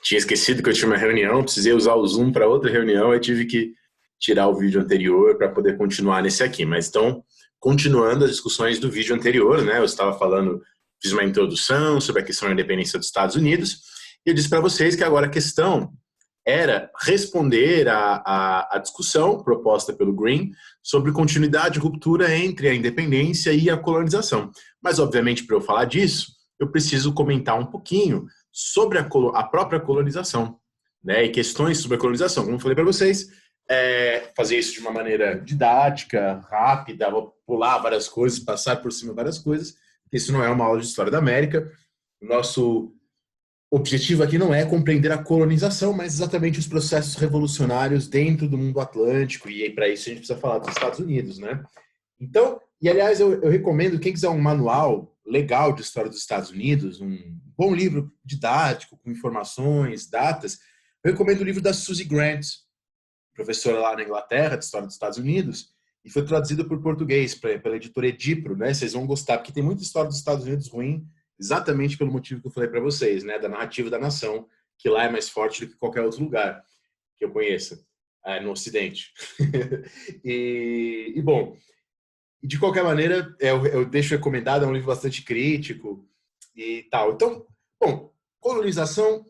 Tinha esquecido que eu tinha uma reunião, precisei usar o Zoom para outra reunião, aí tive que tirar o vídeo anterior para poder continuar nesse aqui. Mas então, continuando as discussões do vídeo anterior, né? Eu estava falando, fiz uma introdução sobre a questão da independência dos Estados Unidos, e eu disse para vocês que agora a questão era responder à discussão proposta pelo Green sobre continuidade e ruptura entre a independência e a colonização. Mas, obviamente, para eu falar disso, eu preciso comentar um pouquinho sobre a própria colonização, né, e questões sobre a colonização. Como eu falei para vocês, fazer isso de uma maneira didática, rápida, vou pular várias coisas, passar por cima de várias coisas, porque isso não é uma aula de história da América. O nosso objetivo aqui não é compreender a colonização, mas exatamente os processos revolucionários dentro do mundo atlântico, e para isso a gente precisa falar dos Estados Unidos, né? Então, e aliás, eu recomendo, quem quiser um manual legal de história dos Estados Unidos, um bom livro didático, com informações, datas, eu recomendo o livro da Suzy Grant, professora lá na Inglaterra, de História dos Estados Unidos, e foi traduzido por português pela editora Edipro, né? Vocês vão gostar, porque tem muita história dos Estados Unidos ruim, exatamente pelo motivo que eu falei para vocês, né? Da narrativa da nação, que lá é mais forte do que qualquer outro lugar que eu conheça, no Ocidente. Bom, de qualquer maneira, eu deixo recomendado, é um livro bastante crítico e tal. Então, bom, colonização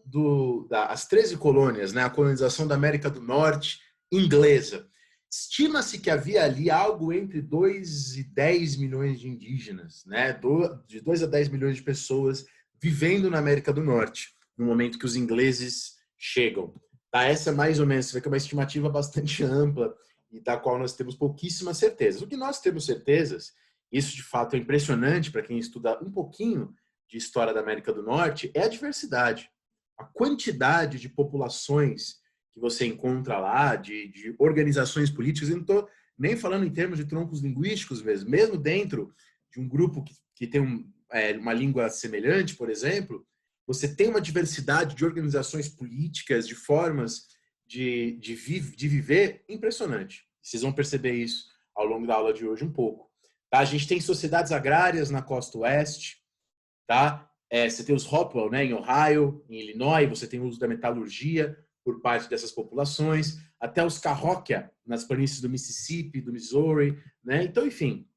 das 13 colônias, né? A colonização da América do Norte inglesa. Estima-se que havia ali algo entre 2 e 10 milhões de indígenas, né? De 2 a 10 milhões de pessoas vivendo na América do Norte, no momento que os ingleses chegam. Tá? Essa é mais ou menos, você vê que é uma estimativa bastante ampla e da qual nós temos pouquíssimas certezas. O que nós temos certezas, isso de fato é impressionante para quem estuda um pouquinho de história da América do Norte, é a diversidade. A quantidade de populações que você encontra lá, de organizações políticas, eu não estou nem falando em termos de troncos linguísticos mesmo dentro de um grupo que tem uma língua semelhante, por exemplo, você tem uma diversidade de organizações políticas, de formas de viver impressionante. Vocês vão perceber isso ao longo da aula de hoje um pouco. Tá? A gente tem sociedades agrárias na costa oeste, tá? Você tem os Hopewell, né, em Ohio, em Illinois, você tem o uso da metalurgia por parte dessas populações, até os Cahokia, nas planícies do Mississippi, do Missouri, né? Então, enfim,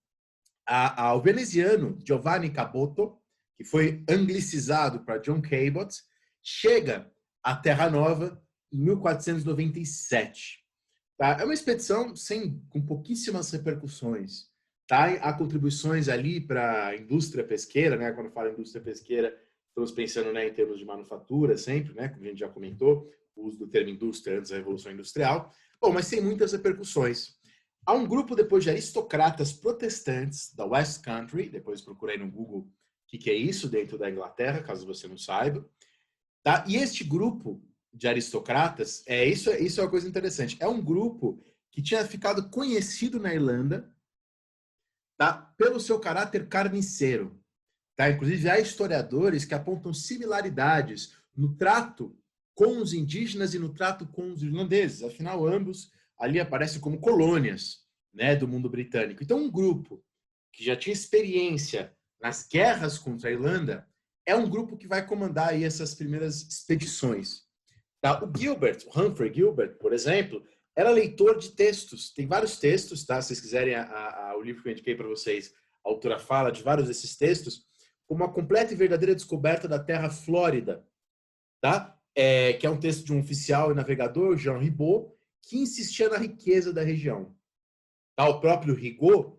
o veneziano Giovanni Caboto, que foi anglicizado para John Cabot, chega à Terra Nova em 1497. Tá? É uma expedição com pouquíssimas repercussões. Tá? Há contribuições ali para a indústria pesqueira, né? Quando fala indústria pesqueira, estamos pensando, né, em termos de manufatura sempre, né? Como a gente já comentou, o uso do termo indústria antes da Revolução Industrial. Bom, mas sem muitas repercussões. Há um grupo depois de aristocratas protestantes da West Country, depois procurei no Google o que é isso dentro da Inglaterra, caso você não saiba. Tá? E este grupo de aristocratas, isso é uma coisa interessante, é um grupo que tinha ficado conhecido na Irlanda, tá? Pelo seu caráter carniceiro. Tá? Inclusive, há historiadores que apontam similaridades no trato com os indígenas e no trato com os irlandeses. Afinal, ambos ali aparecem como colônias, né, do mundo britânico. Então, um grupo que já tinha experiência nas guerras contra a Irlanda é um grupo que vai comandar aí essas primeiras expedições. Tá? O Humphrey Gilbert, por exemplo, era leitor de textos. Tem vários textos, tá? Se vocês quiserem o livro que eu indiquei para vocês, a autora fala de vários desses textos, como a completa e verdadeira descoberta da Terra Flórida, tá? Que é um texto de um oficial e navegador, Jean Ribault, que insistia na riqueza da região. Tá? O próprio Ribault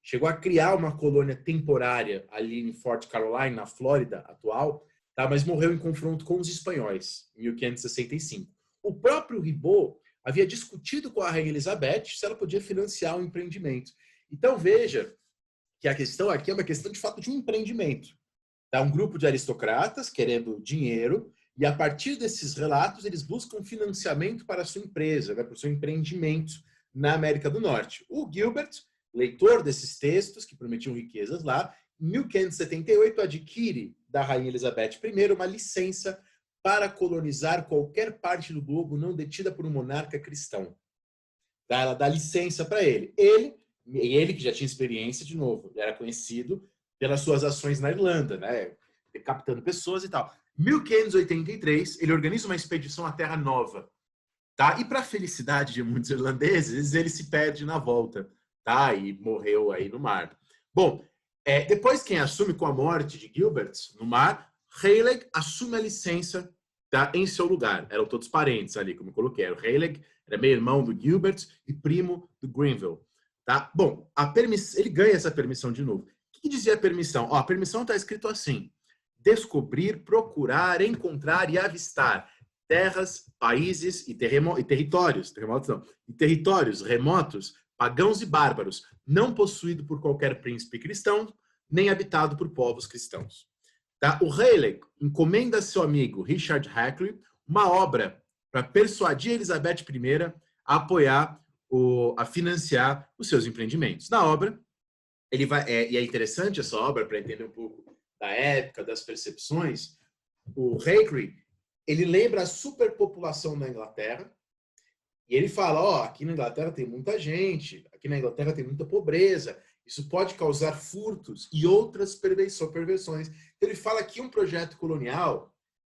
chegou a criar uma colônia temporária ali em Fort Caroline, na Flórida atual, tá? Mas morreu em confronto com os espanhóis, em 1565. O próprio Ribault havia discutido com a Rainha Elizabeth se ela podia financiar o empreendimento. Então, veja que a questão aqui é uma questão, de fato, de um empreendimento. Tá? Um grupo de aristocratas querendo dinheiro, e a partir desses relatos, eles buscam financiamento para a sua empresa, né, para o seu empreendimento na América do Norte. O Gilbert, leitor desses textos que prometiam riquezas lá, em 1578 adquire da Rainha Elizabeth I uma licença para colonizar qualquer parte do globo não detida por um monarca cristão. Tá? Ela dá licença para ele. Ele que já tinha experiência, de novo, ele era conhecido pelas suas ações na Irlanda, né, decapitando pessoas e tal. 1583, ele organiza uma expedição à Terra Nova, tá? E para a felicidade de muitos irlandeses, ele se perde na volta, tá? E morreu aí no mar. Bom, depois quem assume com a morte de Gilbert no mar, Rayleigh assume a licença, tá, em seu lugar. Eram todos parentes ali, como eu coloquei. O Rayleigh era meio-irmão do Gilbert e primo do Grenville. Tá? Bom, ele ganha essa permissão de novo. O que dizia a permissão? Ó, a permissão está escrito assim: descobrir, procurar, encontrar e avistar terras, países e territórios remotos, pagãos e bárbaros, não possuído por qualquer príncipe cristão, nem habitado por povos cristãos. Tá? O Rayleigh encomenda a seu amigo Richard Hackley uma obra para persuadir Elizabeth I a apoiar, a financiar os seus empreendimentos. Na obra, ele vai, e é interessante essa obra para entender um pouco da época, das percepções. O Hackley, ele lembra a superpopulação da Inglaterra e ele fala, ó, aqui na Inglaterra tem muita gente, aqui na Inglaterra tem muita pobreza, isso pode causar furtos e outras perversões. Então ele fala que um projeto colonial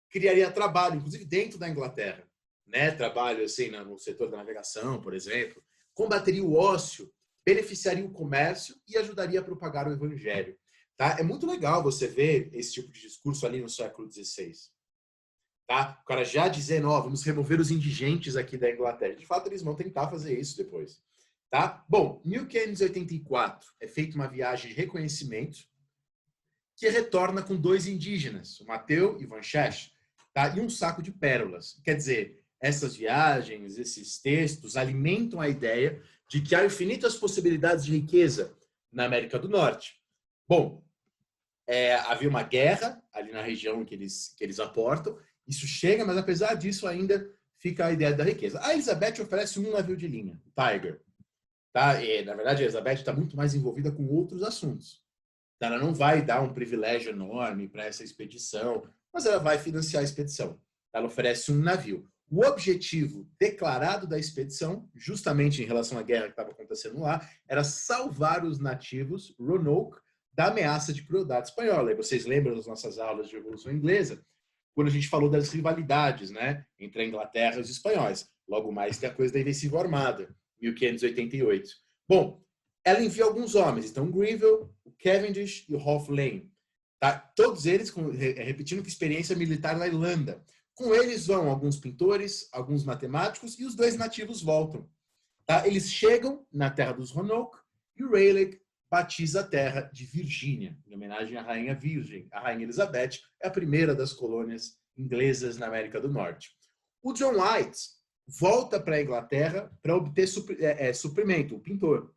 criaria trabalho, inclusive dentro da Inglaterra, né? Trabalho assim no setor da navegação, por exemplo, combateria o ócio, beneficiaria o comércio e ajudaria a propagar o evangelho. Tá? É muito legal você ver esse tipo de discurso ali no século XVI. Tá? O cara já dizendo, ó, vamos remover os indigentes aqui da Inglaterra. De fato, eles vão tentar fazer isso depois. Tá? Bom, em 1584 é feita uma viagem de reconhecimento que retorna com 2 indígenas, o Mateu e o Van Schaick, tá? E um saco de pérolas. Quer dizer, essas viagens, esses textos alimentam a ideia de que há infinitas possibilidades de riqueza na América do Norte. Bom, havia uma guerra ali na região que eles aportam, isso chega, mas apesar disso ainda fica a ideia da riqueza. A Elizabeth oferece um navio de linha, o Tiger. Tá? E, na verdade, a Elizabeth está muito mais envolvida com outros assuntos. Ela não vai dar um privilégio enorme para essa expedição, mas ela vai financiar a expedição. Ela oferece um navio. O objetivo declarado da expedição, justamente em relação à guerra que estava acontecendo lá, era salvar os nativos Roanoke da ameaça de crueldade espanhola. E vocês lembram das nossas aulas de Revolução Inglesa, quando a gente falou das rivalidades, né, entre a Inglaterra e os espanhóis. Logo mais tem a coisa da Invencível Armada, 1588. Bom, ela envia alguns homens, então o Grenville, o Cavendish e o Hugh Lane. Tá? Todos eles repetindo que experiência militar na Irlanda. Com eles vão alguns pintores, alguns matemáticos e os 2 nativos voltam. Tá? Eles chegam na terra dos Roanoke e o Rayleigh batiza a terra de Virgínia, em homenagem à Rainha Virgem. A Rainha Elizabeth é a primeira das colônias inglesas na América do Norte. O John White volta para a Inglaterra para obter suprimento, o pintor.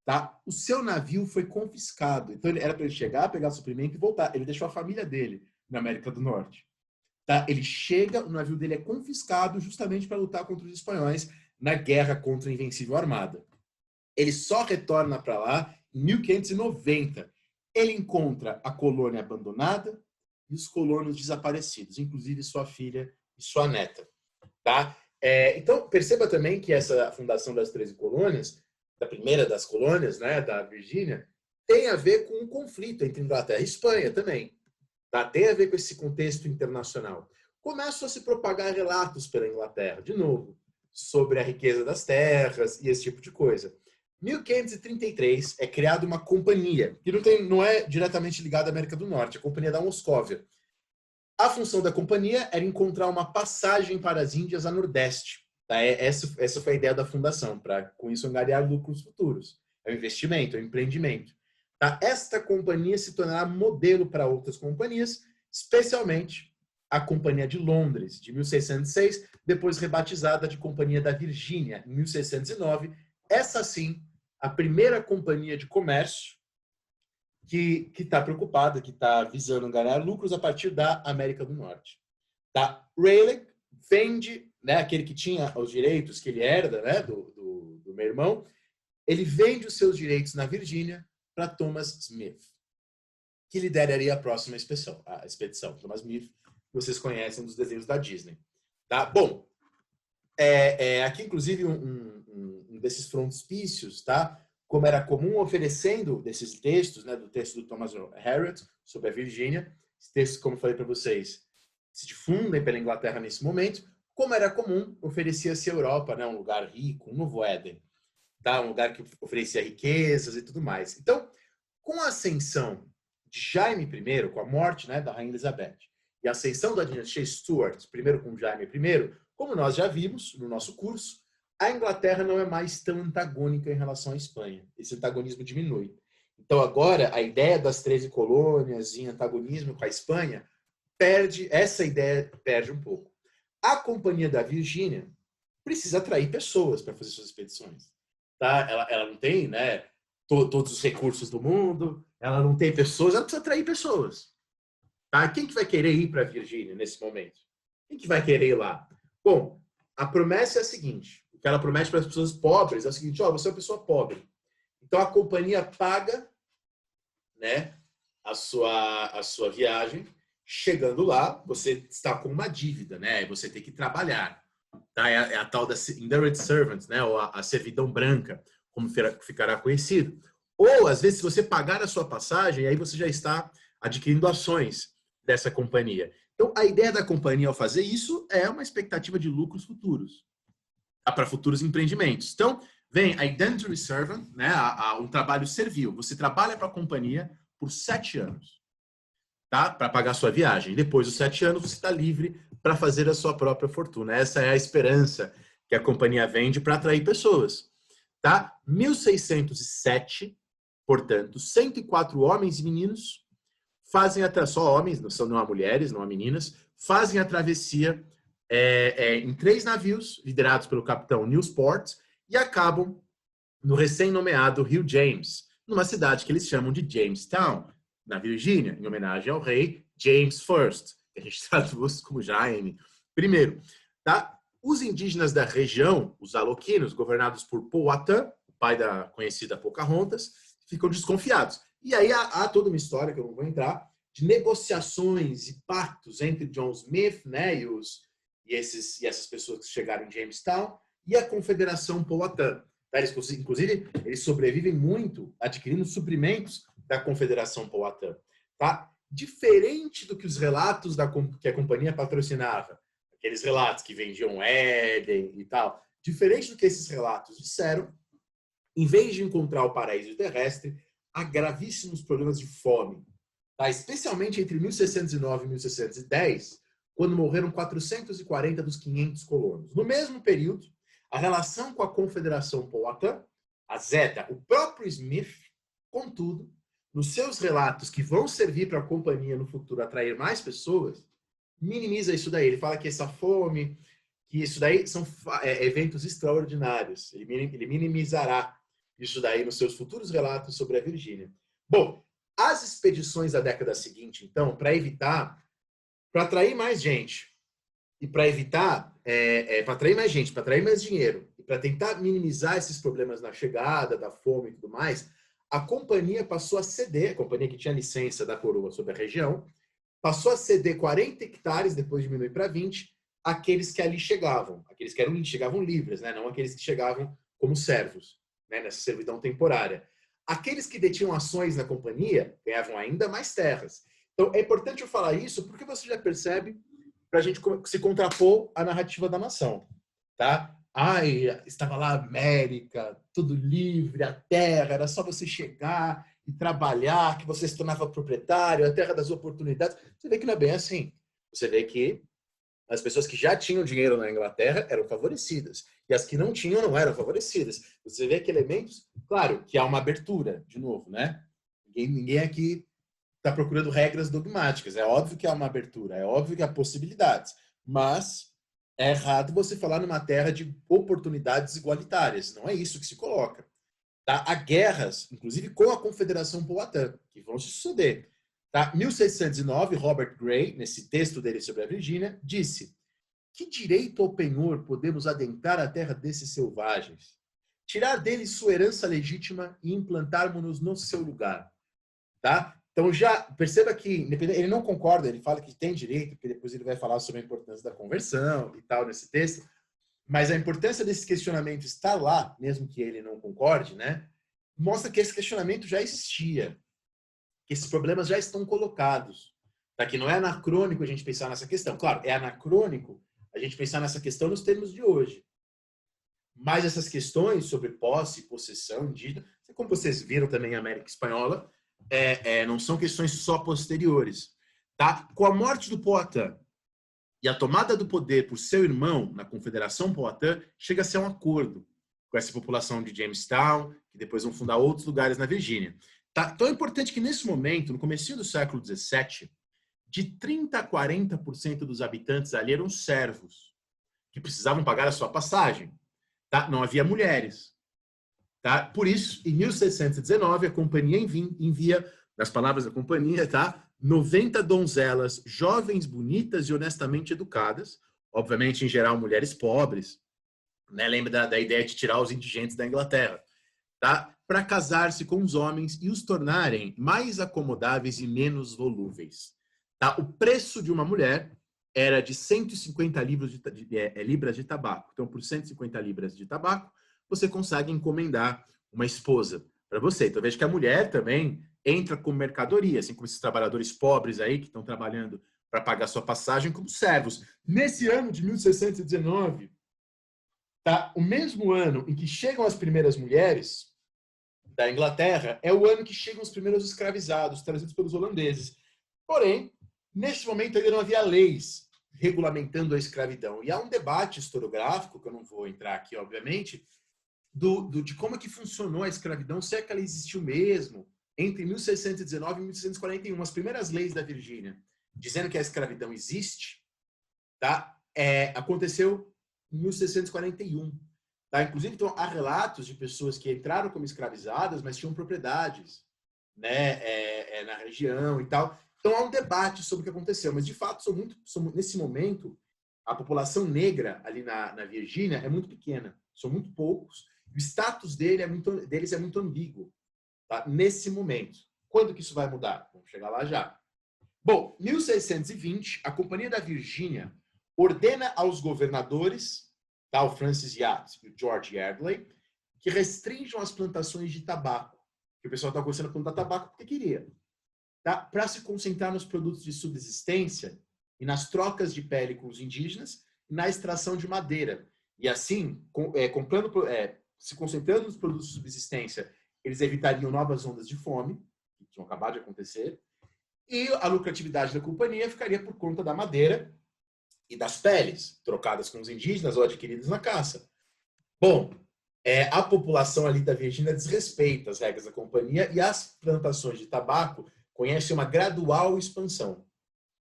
Tá? O seu navio foi confiscado. Então, era para ele chegar, pegar suprimento e voltar. Ele deixou a família dele na América do Norte. Tá? Ele chega, o navio dele é confiscado justamente para lutar contra os espanhóis na guerra contra a Invencível Armada. Ele só retorna para lá em 1590. Ele encontra a colônia abandonada e os colonos desaparecidos, inclusive sua filha e sua neta. Tá? Então, perceba também que essa fundação das 13 colônias, da primeira das colônias, né, da Virgínia, tem a ver com um conflito entre Inglaterra e Espanha também. Tá? Tem a ver com esse contexto internacional. Começam a se propagar relatos pela Inglaterra, de novo, sobre a riqueza das terras e esse tipo de coisa. Em 1533 é criada uma companhia, que não é diretamente ligada à América do Norte, a Companhia da Moscóvia. A função da companhia era encontrar uma passagem para as Índias a Nordeste. Tá? Essa foi a ideia da fundação, para com isso angariar lucros futuros. É um investimento, é um empreendimento. Tá? Esta companhia se tornará modelo para outras companhias, especialmente a Companhia de Londres, de 1606, depois rebatizada de Companhia da Virgínia, em 1609. Essa, sim, a primeira companhia de comércio que está preocupada, que está visando ganhar lucros a partir da América do Norte. Tá? Rayleigh vende, né, aquele que tinha os direitos que ele herda, né, do meu irmão, ele vende os seus direitos na Virgínia para Thomas Smith, que lideraria a próxima expedição. Thomas Smith, vocês conhecem dos desenhos da Disney. Tá? Bom, aqui, inclusive, um desses frontispícios, tá? Como era comum, oferecendo desses textos, né, do texto do Thomas Harriot sobre a Virgínia, Os textos, como eu falei para vocês, se difundem pela Inglaterra nesse momento. Como era comum, oferecia-se à Europa, né, um lugar rico, um novo Éden, tá? Um lugar que oferecia riquezas e tudo mais. Então, com a ascensão de Jaime I, com a morte, né, da Rainha Elizabeth, e a ascensão da dinastia Stuart, primeiro com Jaime I, como nós já vimos no nosso curso, a Inglaterra não é mais tão antagônica em relação à Espanha. Esse antagonismo diminui. Então, agora, a ideia das 13 colônias em antagonismo com a Espanha essa ideia perde um pouco. A Companhia da Virgínia precisa atrair pessoas para fazer suas expedições. Tá? Ela não tem, né, todos os recursos do mundo, ela não tem pessoas, ela precisa atrair pessoas. Tá? Quem que vai querer ir para a Virgínia nesse momento? Quem que vai querer ir lá? Bom, a promessa é a seguinte, o que ela promete para as pessoas pobres é o seguinte, ó, você é uma pessoa pobre. Então a companhia paga, né, a sua viagem. Chegando lá, você está com uma dívida, né? Você tem que trabalhar. Tá? É a tal da indentured servant, né? Ou a servidão branca, como ficará conhecido. Ou, às vezes, se você pagar a sua passagem, aí você já está adquirindo ações dessa companhia. Então, a ideia da companhia ao fazer isso é uma expectativa de lucros futuros, tá? Para futuros empreendimentos. Então, vem a indentured servant, né? Um trabalho servil. Você trabalha para a companhia por 7 anos. Tá? Para pagar a sua viagem. Depois dos 7 anos, você está livre para fazer a sua própria fortuna. Essa é a esperança que a companhia vende para atrair pessoas. Tá? 1607, portanto, 104 homens e meninos fazem só homens, não há mulheres, não há meninas, fazem a travessia em 3 navios, liderados pelo capitão Newport, e acabam no recém-nomeado Rio James, numa cidade que eles chamam de Jamestown, na Virgínia, em homenagem ao rei James I, que a gente traduz como Jaime I. Tá? Os indígenas da região, os aloquinos, governados por Powhatan, o pai da conhecida Pocahontas, ficam desconfiados. E aí há toda uma história, que eu não vou entrar, de negociações e pactos entre John Smith, né, e essas pessoas que chegaram em Jamestown, e a Confederação Powhatan. Tá? Inclusive, eles sobrevivem muito adquirindo suprimentos da Confederação Powhatan. Tá? Diferente do que os relatos que a companhia patrocinava, aqueles relatos que vendiam Éden e tal, diferente do que esses relatos disseram, em vez de encontrar o paraíso terrestre, há gravíssimos problemas de fome. Tá? Especialmente entre 1609 e 1610, quando morreram 440 dos 500 colonos. No mesmo período, a relação com a Confederação Powhatan, a Zeta, o próprio Smith, contudo, nos seus relatos que vão servir para a companhia no futuro atrair mais pessoas, minimiza isso daí. Ele fala que essa fome, que isso daí são eventos extraordinários. Ele minimizará isso daí nos seus futuros relatos sobre a Virgínia. Bom, as expedições da década seguinte, então, para atrair mais gente e para para atrair mais gente, para atrair mais dinheiro e para tentar minimizar esses problemas na chegada, da fome e tudo mais, a companhia passou a ceder, a companhia que tinha licença da coroa sobre a região, passou a ceder 40 hectares, depois diminuir para 20, àqueles que ali chegavam, aqueles que chegavam livres, né? Não aqueles que chegavam como servos, né? Nessa servidão temporária. Aqueles que detinham ações na companhia ganhavam ainda mais terras. Então, é importante eu falar isso porque você já percebe para a gente se contrapor à narrativa da nação. Tá? Estava lá a América, tudo livre, a terra, era só você chegar e trabalhar, que você se tornava proprietário, a terra das oportunidades. Você vê que não é bem assim. Você vê que as pessoas que já tinham dinheiro na Inglaterra eram favorecidas, e as que não tinham não eram favorecidas. Você vê que elementos, claro, que há uma abertura, de novo, né? Ninguém aqui está procurando regras dogmáticas. É óbvio que há uma abertura, é óbvio que há possibilidades, mas é errado você falar numa terra de oportunidades igualitárias. Não é isso que se coloca. Tá? Há guerras, inclusive com a Confederação Powhatan, que vão se suceder. Tá? 1609, Robert Gray, nesse texto dele sobre a Virgínia, disse: que direito ao penhor podemos adentrar a terra desses selvagens? Tirar deles sua herança legítima e implantarmos-nos no seu lugar. Tá? Então, já perceba que ele não concorda, ele fala que tem direito, porque depois ele vai falar sobre a importância da conversão e tal nesse texto, mas a importância desse questionamento estar lá, mesmo que ele não concorde, né, mostra que esse questionamento já existia, que esses problemas já estão colocados. Tá? Que não é anacrônico a gente pensar nessa questão. Claro, é anacrônico a gente pensar nessa questão nos termos de hoje. Mas essas questões sobre posse, possessão, indígena, como vocês viram também em América Espanhola, não são questões só posteriores. Tá? Com a morte do Poitin e a tomada do poder por seu irmão na Confederação Poitin, chega a ser um acordo com essa população de Jamestown, que depois vão fundar outros lugares na Virgínia. Tá? Então é importante que nesse momento, no comecinho do século XVII, de 30% a 40% dos habitantes ali eram servos, que precisavam pagar a sua passagem. Tá? Não havia mulheres. Tá? Por isso, em 1619, a companhia envia, nas palavras da companhia, tá? 90 donzelas jovens, bonitas e honestamente educadas, obviamente, em geral, mulheres pobres, né? Lembra da ideia de tirar os indigentes da Inglaterra, tá? Para casar-se com os homens e os tornarem mais acomodáveis e menos volúveis. Tá? O preço de uma mulher era de 150 libras de tabaco. Então, por 150 libras de tabaco, você consegue encomendar uma esposa para você. Então, veja que a mulher também entra como mercadoria, assim como esses trabalhadores pobres aí que estão trabalhando para pagar sua passagem como servos. Nesse ano de 1619, tá? O mesmo ano em que chegam as primeiras mulheres da Inglaterra, é o ano que chegam os primeiros escravizados, trazidos pelos holandeses. Porém, nesse momento ainda não havia leis regulamentando a escravidão. E há um debate historiográfico, que eu não vou entrar aqui, obviamente, de como é que funcionou a escravidão, se é que ela existiu mesmo, entre 1619 e 1641. As primeiras leis da Virgínia, dizendo que a escravidão existe, tá? Aconteceu em 1641. Tá? Inclusive, então, há relatos de pessoas que entraram como escravizadas, mas tinham propriedades, né, na região e tal. Então, há um debate sobre o que aconteceu. Mas, de fato, nesse momento, a população negra ali na Virgínia é muito pequena. São muito poucos. O status deles é muito ambíguo, tá? Nesse momento. Quando que isso vai mudar? Vamos chegar lá já. Bom, 1620, a Companhia da Virgínia ordena aos governadores, tá, o Francis Yates e o George Yardley, que restringam as plantações de tabaco. Que o pessoal está começando a plantar tabaco porque queria. Tá? Para se concentrar nos produtos de subsistência e nas trocas de pele com os indígenas e na extração de madeira. E assim, se concentrando nos produtos de subsistência, eles evitariam novas ondas de fome, que tinham acabado de acontecer, e a lucratividade da companhia ficaria por conta da madeira e das peles, trocadas com os indígenas ou adquiridas na caça. Bom, a população ali da Virgínia desrespeita as regras da companhia e as plantações de tabaco conhecem uma gradual expansão.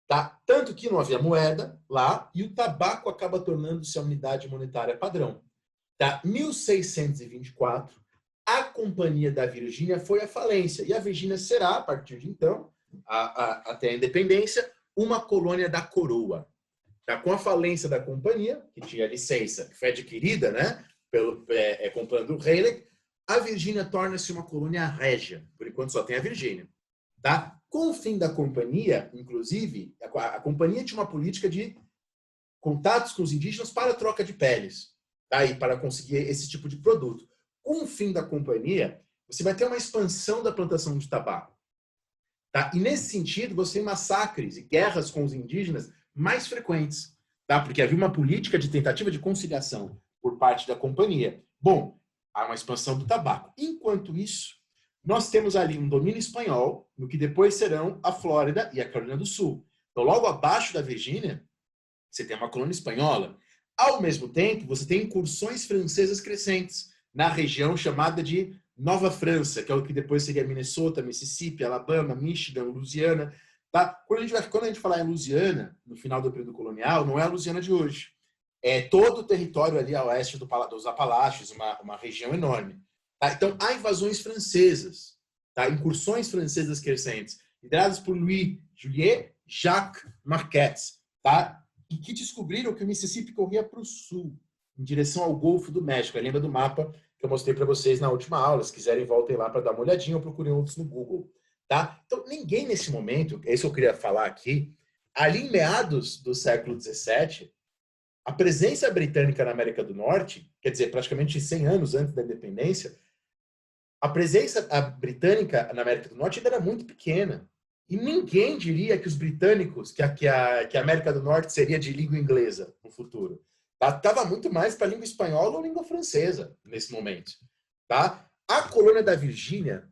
Tá? Tanto que não havia moeda lá e o tabaco acaba tornando-se a unidade monetária padrão. Tá? 1624, a Companhia da Virgínia foi à falência e a Virgínia será, a partir de então, até a independência, uma colônia da coroa. Tá? Com a falência da companhia, que tinha licença, que foi adquirida, né, comprando o Raleigh, a Virgínia torna-se uma colônia régia. Por enquanto só tem a Virgínia. Tá? Com o fim da companhia, inclusive, a companhia tinha uma política de contatos com os indígenas para troca de peles, tá? E para conseguir esse tipo de produto. Com o fim da companhia, você vai ter uma expansão da plantação de tabaco. Tá? E nesse sentido, você tem massacres e guerras com os indígenas mais frequentes, tá? Porque havia uma política de tentativa de conciliação por parte da companhia. Bom, há uma expansão do tabaco. Enquanto isso, nós temos ali um domínio espanhol, no que depois serão a Flórida e a Carolina do Sul. Então, logo abaixo da Virgínia, você tem uma colônia espanhola. Ao mesmo tempo, você tem incursões francesas crescentes na região chamada de Nova França, que é o que depois seria Minnesota, Mississippi, Alabama, Michigan, Louisiana. Tá? Quando a gente falar em Louisiana, no final do período colonial, não é a Louisiana de hoje. É todo o território ali a oeste dos Apalaches, uma região enorme. Tá? Então, há invasões francesas, tá? Incursões francesas crescentes, lideradas por Louis Joliet Jacques Marquette, tá? E que descobriram que o Mississippi corria para o sul, em direção ao Golfo do México. Lembra do mapa que eu mostrei para vocês na última aula? Se quiserem, voltem lá para dar uma olhadinha ou procurem outros no Google. Tá? Então, ninguém nesse momento, é isso que eu queria falar aqui, ali em meados do século XVII, a presença britânica na América do Norte, quer dizer, praticamente 100 anos antes da independência, a presença britânica na América do Norte ainda era muito pequena. E ninguém diria que os britânicos, que a América do Norte seria de língua inglesa no futuro. Tá? Tava muito mais para língua espanhola ou língua francesa nesse momento. Tá? A colônia da Virgínia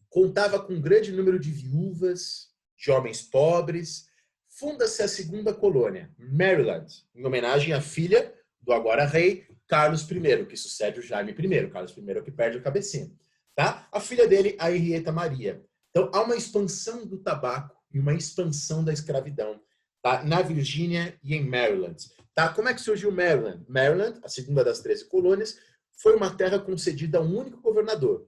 contava com um grande número de viúvas, de homens pobres. Funda-se a segunda colônia, Maryland, em homenagem à filha do agora rei Carlos I, que sucede o Jaime I. Carlos I é o que perde a cabecinha. Tá? A filha dele, a Henrietta Maria. Então, há uma expansão do tabaco e uma expansão da escravidão, tá? Na Virgínia e em Maryland. Tá? Como é que surgiu Maryland? Maryland, a segunda das 13 colônias, foi uma terra concedida a um único governador,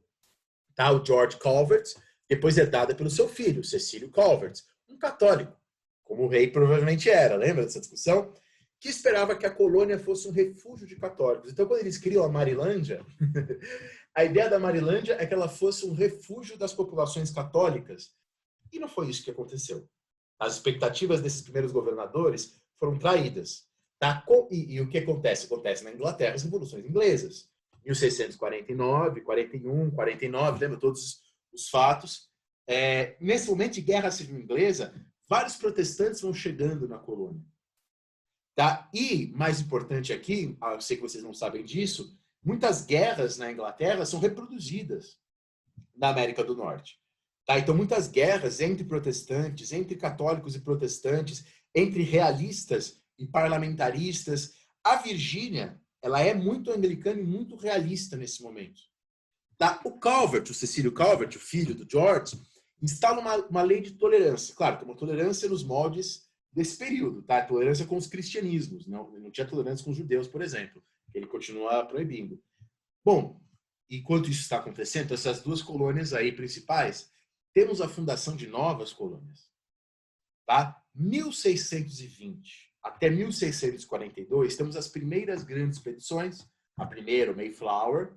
tá? O George Calvert, depois herdada pelo seu filho, Cecílio Calvert, um católico, como o rei provavelmente era, lembra dessa discussão? Que esperava que a colônia fosse um refúgio de católicos. Então, quando eles criam a Marilândia, a ideia da Marilândia é que ela fosse um refúgio das populações católicas. E não foi isso que aconteceu. As expectativas desses primeiros governadores foram traídas. Tá? E o que acontece? Acontece na Inglaterra as revoluções inglesas. 1649, 41, 49, lembra todos os fatos. Nesse momento de guerra civil inglesa, vários protestantes vão chegando na colônia. Tá? E, mais importante aqui, eu sei que vocês não sabem disso, muitas guerras na Inglaterra são reproduzidas na América do Norte. Tá? Então, muitas guerras entre protestantes, entre católicos e protestantes, entre realistas e parlamentaristas. A Virgínia, ela é muito anglicana e muito realista nesse momento. Tá? O Calvert, o Cecílio Calvert, o filho do George, instala uma lei de tolerância. Claro, que é uma tolerância nos moldes desse período, tá? Tolerância com os cristianismos. Não tinha tolerância com os judeus, por exemplo. Ele continua proibindo. Bom, enquanto isso está acontecendo, essas duas colônias aí principais, temos a fundação de novas colônias. Tá? 1620 até 1642, temos as primeiras grandes expedições, a primeira, o Mayflower,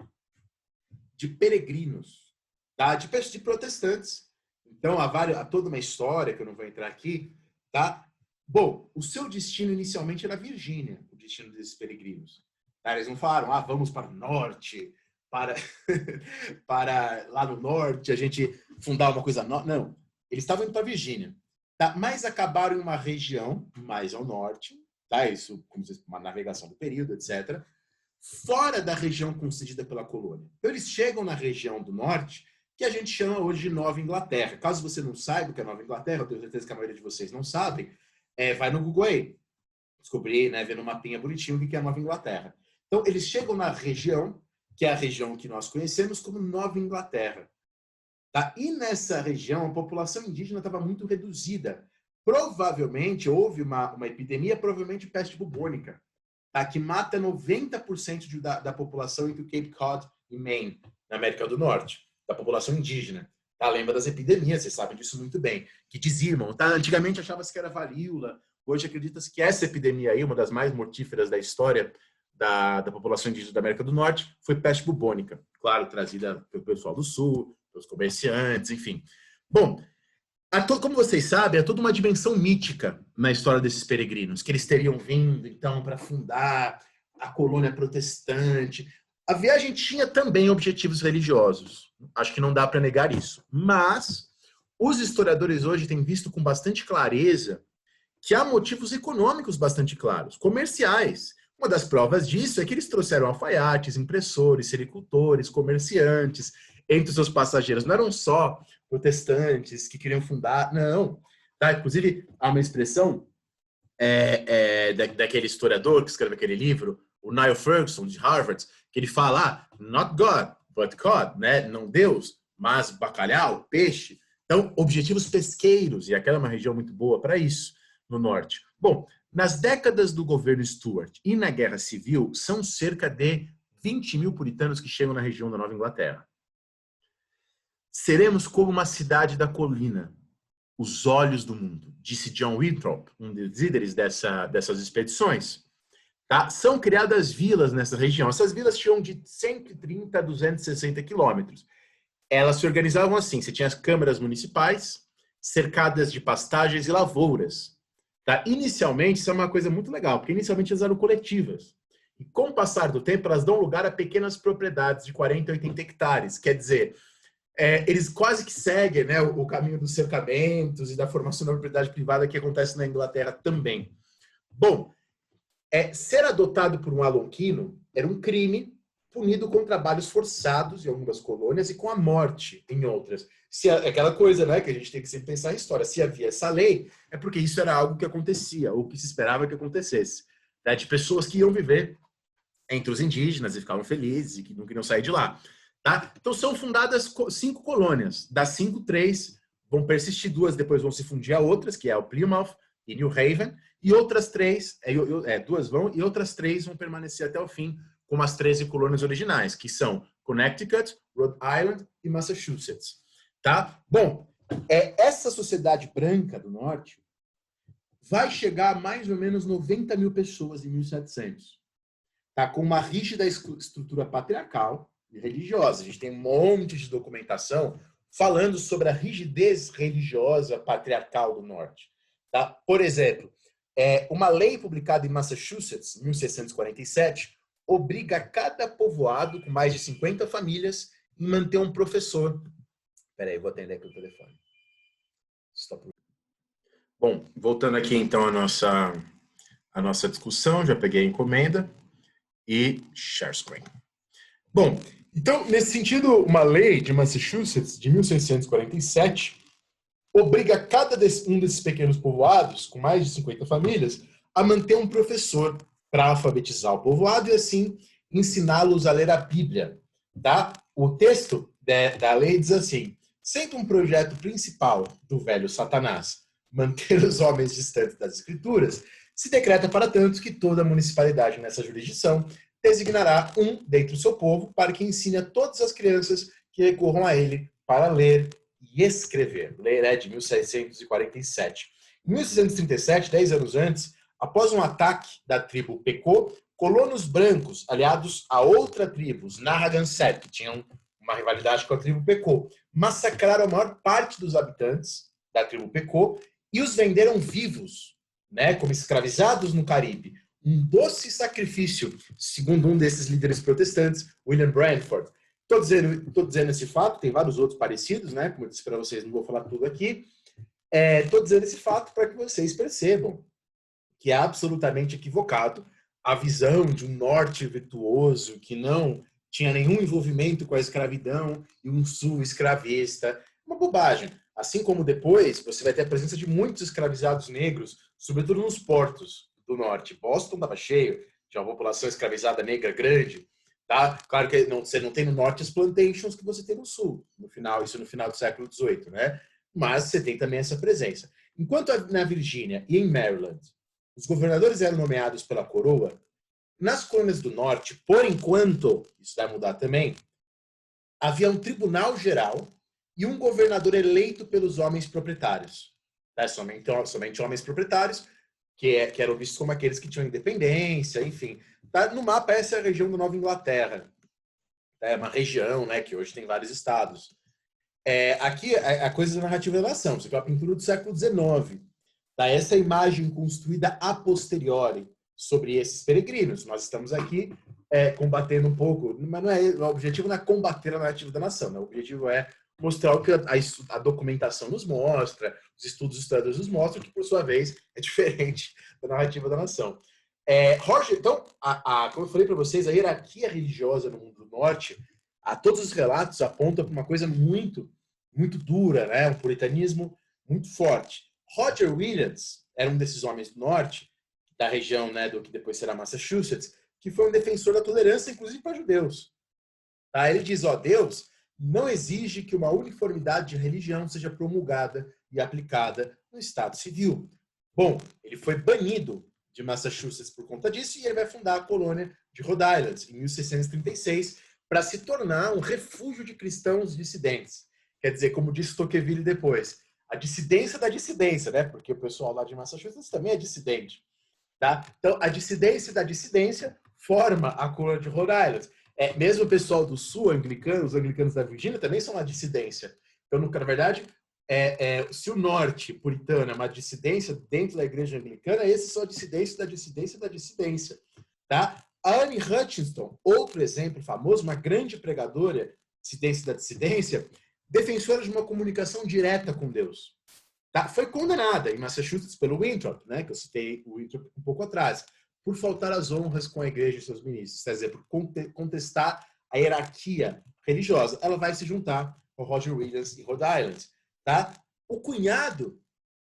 de peregrinos, tá? De protestantes. Então, há toda uma história, que eu não vou entrar aqui, tá? Bom, o seu destino inicialmente era a Virgínia, o destino desses peregrinos. Eles não falaram, vamos para o norte, para lá no norte, a gente fundar uma coisa nova. Não, eles estavam indo para a Virgínia. Tá? Mas acabaram em uma região mais ao norte, tá? Isso como uma navegação do período, etc., fora da região concedida pela colônia. Então, eles chegam na região do norte, que a gente chama hoje de Nova Inglaterra. Caso você não saiba o que é Nova Inglaterra, eu tenho certeza que a maioria de vocês não sabem, vai no Google aí, descobrir, né, ver no mapinha bonitinho o que é a Nova Inglaterra. Então, eles chegam na região, que é a região que nós conhecemos como Nova Inglaterra. Tá? E nessa região, a população indígena estava muito reduzida. Provavelmente, houve uma epidemia, provavelmente peste bubônica, tá? Que mata 90% da população entre o Cape Cod e Maine, na América do Norte, da população indígena. Tá? Lembra das epidemias, vocês sabem disso muito bem, que dizimam. Tá? Antigamente achava-se que era varíola, hoje acredita-se que essa epidemia aí, uma das mais mortíferas da história da população indígena da América do Norte, foi peste bubônica. Claro, trazida pelo pessoal do Sul, pelos comerciantes, enfim. Bom, como vocês sabem, há toda uma dimensão mítica na história desses peregrinos, que eles teriam vindo, então, para fundar a colônia protestante. A viagem tinha também objetivos religiosos. Acho que não dá para negar isso. Mas os historiadores hoje têm visto com bastante clareza que há motivos econômicos bastante claros, comerciais. Uma das provas disso é que eles trouxeram alfaiates, impressores, sericultores, comerciantes. Entre os seus passageiros não eram só protestantes que queriam fundar, não. Tá? Inclusive, há uma expressão daquele historiador que escreve aquele livro, o Niall Ferguson, de Harvard, que ele fala, not God, but cod, né? Não Deus, mas bacalhau, peixe. Então, objetivos pesqueiros, e aquela é uma região muito boa para isso, no norte. Bom, nas décadas do governo Stuart e na Guerra Civil, são cerca de 20 mil puritanos que chegam na região da Nova Inglaterra. Seremos como uma cidade da colina, os olhos do mundo, disse John Winthrop, um dos líderes dessas expedições. Tá? São criadas vilas nessa região. Essas vilas tinham de 130 a 260 quilômetros. Elas se organizavam assim, você tinha as câmaras municipais, cercadas de pastagens e lavouras. Tá? Inicialmente, isso é uma coisa muito legal, porque inicialmente elas eram coletivas. E com o passar do tempo, elas dão lugar a pequenas propriedades de 40 a 80 hectares. Quer dizer, eles quase que seguem, né, o caminho dos cercamentos e da formação da propriedade privada que acontece na Inglaterra também. Bom, ser adotado por um alonquino era um crime punido com trabalhos forçados em algumas colônias e com a morte em outras. Se aquela coisa, né, que a gente tem que sempre pensar em história, se havia essa lei, é porque isso era algo que acontecia, ou que se esperava que acontecesse, né, de pessoas que iam viver entre os indígenas e ficavam felizes e que não queriam sair de lá. Tá? Então são fundadas 5 colônias. Das 5, 3 vão persistir, 2 depois vão se fundir a outras, que é o Plymouth e New Haven, e outras 3, 2 vão, e outras 3 vão permanecer até o fim, como as 13 colônias originais, que são Connecticut, Rhode Island e Massachusetts. Tá? Bom, essa sociedade branca do norte vai chegar a mais ou menos 90 mil pessoas em 1700. Tá? Com uma rígida estrutura patriarcal e religiosa. A gente tem um monte de documentação falando sobre a rigidez religiosa patriarcal do norte. Tá? Por exemplo, uma lei publicada em Massachusetts, em 1647, obriga cada povoado com mais de 50 famílias a manter um professor. Espera aí, vou atender aqui o telefone. Stop. Bom, voltando aqui então à nossa discussão, já peguei a encomenda e share screen. Bom, então, nesse sentido, uma lei de Massachusetts de 1647 obriga cada um desses pequenos povoados, com mais de 50 famílias, a manter um professor para alfabetizar o povoado e, assim, ensiná-los a ler a Bíblia. Tá? O texto da lei diz assim: sendo um projeto principal do velho Satanás manter os homens distantes das Escrituras, se decreta para tantos que toda municipalidade nessa jurisdição designará um dentre o seu povo para que ensine a todas as crianças que recorram a ele para ler e escrever. Lei de 1647. Em 1637, 10 anos antes, após um ataque da tribo Pequot, colonos brancos aliados a outra tribo, os Narragansett, que tinham uma rivalidade com a tribo Pequot, massacraram a maior parte dos habitantes da tribo Pequot e os venderam vivos, né, como escravizados no Caribe. Um doce sacrifício, segundo um desses líderes protestantes, William Branford. Estou dizendo esse fato, tem vários outros parecidos, né? Como eu disse para vocês, não vou falar tudo aqui. Estou dizendo esse fato para que vocês percebam que é absolutamente equivocado a visão de um norte virtuoso que não tinha nenhum envolvimento com a escravidão e um sul escravista. Uma bobagem. Assim como depois você vai ter a presença de muitos escravizados negros, sobretudo nos portos do norte. Boston estava cheio, tinha uma população escravizada negra grande. Tá? Claro que você não tem no norte as plantations que você tem no sul, isso no final do século XVIII, né? Mas você tem também essa presença. Enquanto na Virgínia e em Maryland, os governadores eram nomeados pela coroa, nas colônias do norte, por enquanto, isso vai mudar também, havia um tribunal geral e um governador eleito pelos homens proprietários. Tá? Somente homens proprietários, que eram vistos como aqueles que tinham independência, enfim. Tá? No mapa, essa é a região da Nova Inglaterra. É uma região, né, que hoje tem vários estados. Aqui, a coisa da narrativa da nação. Isso aqui é uma pintura do século XIX. Tá? Essa imagem construída a posteriori sobre esses peregrinos. Nós estamos aqui combatendo um pouco, mas o objetivo não é combater a narrativa da nação. Né? O objetivo é mostrar o que a documentação nos mostra, os estudos historiadores nos mostram, que, por sua vez, é diferente da narrativa da nação. Roger, então, como eu falei para vocês, a hierarquia religiosa no mundo do norte, todos os relatos apontam para uma coisa muito, muito dura, né? Um puritanismo muito forte. Roger Williams era um desses homens do norte, da região, né, do que depois será Massachusetts, que foi um defensor da tolerância, inclusive para judeus. Tá? Ele diz, Deus não exige que uma uniformidade de religião seja promulgada e aplicada no Estado civil. Bom, ele foi banido de Massachusetts por conta disso e ele vai fundar a colônia de Rhode Island em 1636 para se tornar um refúgio de cristãos dissidentes. Quer dizer, como disse Tocqueville depois, a dissidência da dissidência, né? Porque o pessoal lá de Massachusetts também é dissidente. Tá? Então, a dissidência da dissidência forma a colônia de Rhode Island. Mesmo o pessoal do sul, os anglicanos da Virgínia, também são uma dissidência. Então, na verdade, se o norte puritano é uma dissidência dentro da igreja anglicana, esses são a dissidência da dissidência da dissidência. Tá? A Anne Hutchinson, outro exemplo famoso, uma grande pregadora, dissidência da dissidência, defensora de uma comunicação direta com Deus. Tá? Foi condenada em Massachusetts pelo Winthrop, né, que eu citei o Winthrop um pouco atrás, por faltar às honras com a igreja e seus ministros, quer dizer, por contestar a hierarquia religiosa. Ela vai se juntar ao Roger Williams em Rhode Island. Tá? O cunhado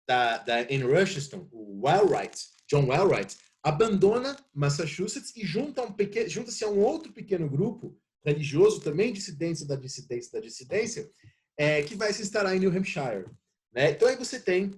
da Anne Rushdie, o Wellwright, John Wellwright, abandona Massachusetts e junta-se a um outro pequeno grupo religioso, também dissidência da dissidência da dissidência, que vai se instalar em New Hampshire. Né? Então aí você tem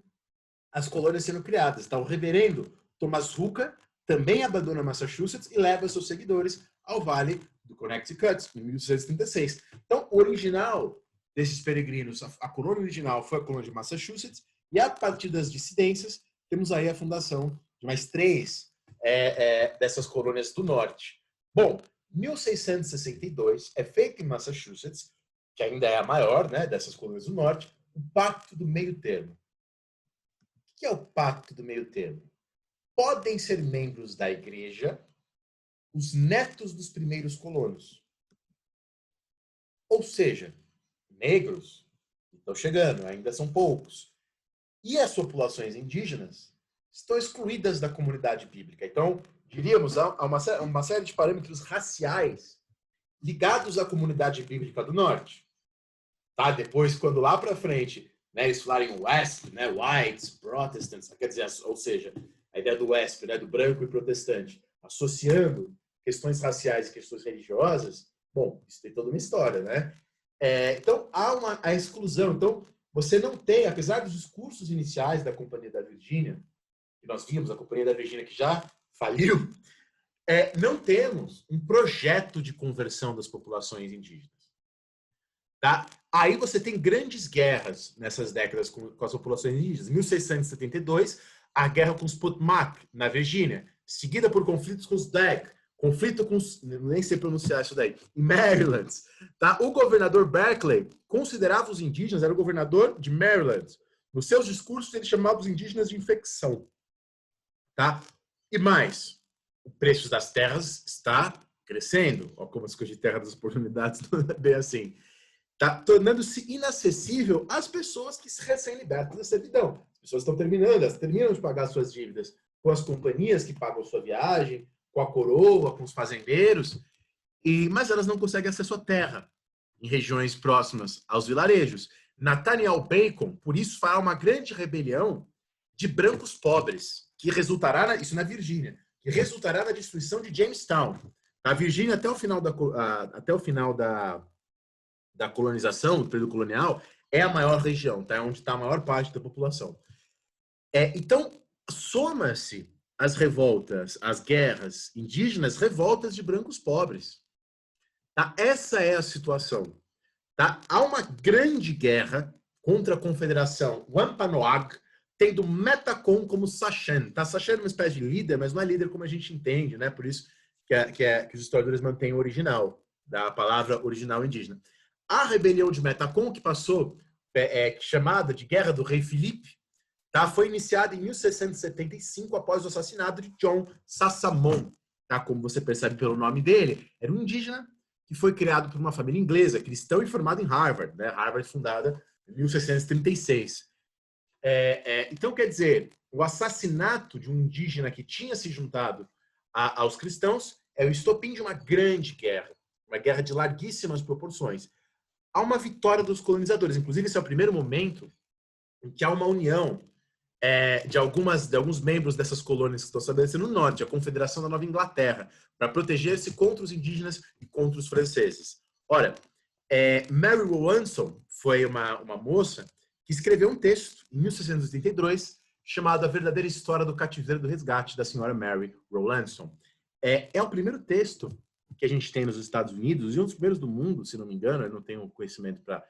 as colônias sendo criadas. Tá? O reverendo Thomas Hooker também abandona Massachusetts e leva seus seguidores ao Vale do Connecticut, em 1836. Então, o original desses peregrinos, a colônia original foi a colônia de Massachusetts, e a partir das dissidências, temos aí a fundação de mais 3 dessas colônias do norte. Bom, 1662 é feito em Massachusetts, que ainda é a maior, né, dessas colônias do norte, o Pacto do Meio Termo. O que é o Pacto do Meio Termo? Podem ser membros da igreja os netos dos primeiros colonos. Ou seja, negros estão chegando, ainda são poucos. E as populações indígenas estão excluídas da comunidade bíblica. Então, diríamos, há uma série de parâmetros raciais ligados à comunidade bíblica do norte. Tá? Depois, quando lá para frente, né, eles falarem West, né, Whites, Protestants, quer dizer, ou seja, a ideia do West, né, do branco e protestante, associando questões raciais e questões religiosas, bom, isso tem toda uma história, né? Então, há a exclusão. Então, você não tem, apesar dos discursos iniciais da Companhia da Virgínia, que nós vimos, a Companhia da Virgínia que já faliu, não temos um projeto de conversão das populações indígenas. Tá? Aí você tem grandes guerras nessas décadas com as populações indígenas. Em 1672, a guerra com os Potawatomi, na Virgínia, seguida por conflitos com os Dag, conflito com os... nem sei pronunciar isso daí. Em Maryland. Tá? O governador Berkeley considerava os indígenas, era o governador de Maryland. Nos seus discursos, ele chamava os indígenas de infecção. Tá? E mais, o preço das terras está crescendo. Ó, como as coisas de terra das oportunidades não é bem assim. Tá tornando-se inacessível às pessoas que se recém-libertam da servidão. As pessoas estão elas terminam de pagar suas dívidas com as companhias que pagam sua viagem, com a coroa, com os fazendeiros, mas elas não conseguem acesso à terra em regiões próximas aos vilarejos. Nathaniel Bacon, por isso, fará uma grande rebelião de brancos pobres, que resultará, isso na Virgínia, que resultará na destruição de Jamestown. A Virgínia, até o final da colonização, do período colonial, é a maior região, tá? É onde está a maior parte da população. Então, soma-se as revoltas, as guerras indígenas, revoltas de brancos pobres. Tá? Essa é a situação. Tá? Há uma grande guerra contra a Confederação Wampanoag, tendo Metacom como Sachem. Tá? Sachem é uma espécie de líder, mas não é líder como a gente entende, né? Por isso que os historiadores mantêm o original, da palavra original indígena. A rebelião de Metacom, que passou, chamada de Guerra do Rei Filipe, tá? Foi iniciada em 1675, após o assassinato de John Sassamon. Tá? Como você percebe pelo nome dele, era um indígena que foi criado por uma família inglesa, cristão e formado em Harvard. Né? Harvard fundada em 1636. Então, quer dizer, o assassinato de um indígena que tinha se juntado aos cristãos é o estopim de uma grande guerra, uma guerra de larguíssimas proporções. Há uma vitória dos colonizadores. Inclusive, esse é o primeiro momento em que há uma união de alguns membros dessas colônias que estão estabelecendo no norte, a Confederação da Nova Inglaterra, para proteger-se contra os indígenas e contra os franceses. Ora, Mary Rowlandson foi uma moça que escreveu um texto, em 1682, chamado A Verdadeira História do Cativeiro e do Resgate, da senhora Mary Rowlandson. É o primeiro texto que a gente tem nos Estados Unidos, e um dos primeiros do mundo, se não me engano, eu não tenho conhecimento para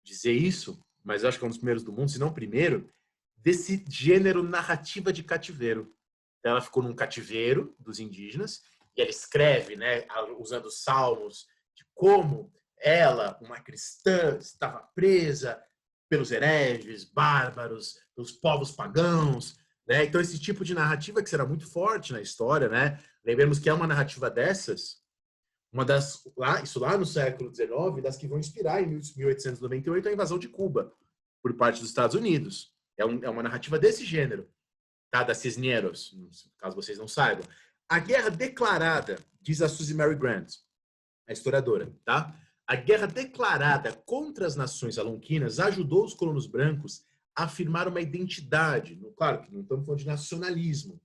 dizer isso, mas eu acho que é um dos primeiros do mundo, se não o primeiro, desse gênero narrativa de cativeiro. Então, ela ficou num cativeiro dos indígenas, e ela escreve, né, usando salmos, de como ela, uma cristã, estava presa pelos hereges, bárbaros, pelos povos pagãos. Né? Então, esse tipo de narrativa que será muito forte na história, né? Lembremos que é uma narrativa dessas, Isso lá no século XIX, das que vão inspirar em 1898 a invasão de Cuba por parte dos Estados Unidos. É uma narrativa desse gênero, tá? Da Cisneros, caso vocês não saibam. A guerra declarada, diz a Suzy Mary Grant, a historiadora, tá? A guerra declarada contra as nações alonquinas ajudou os colonos brancos a afirmar uma identidade. Claro que não estamos falando de nacionalismo,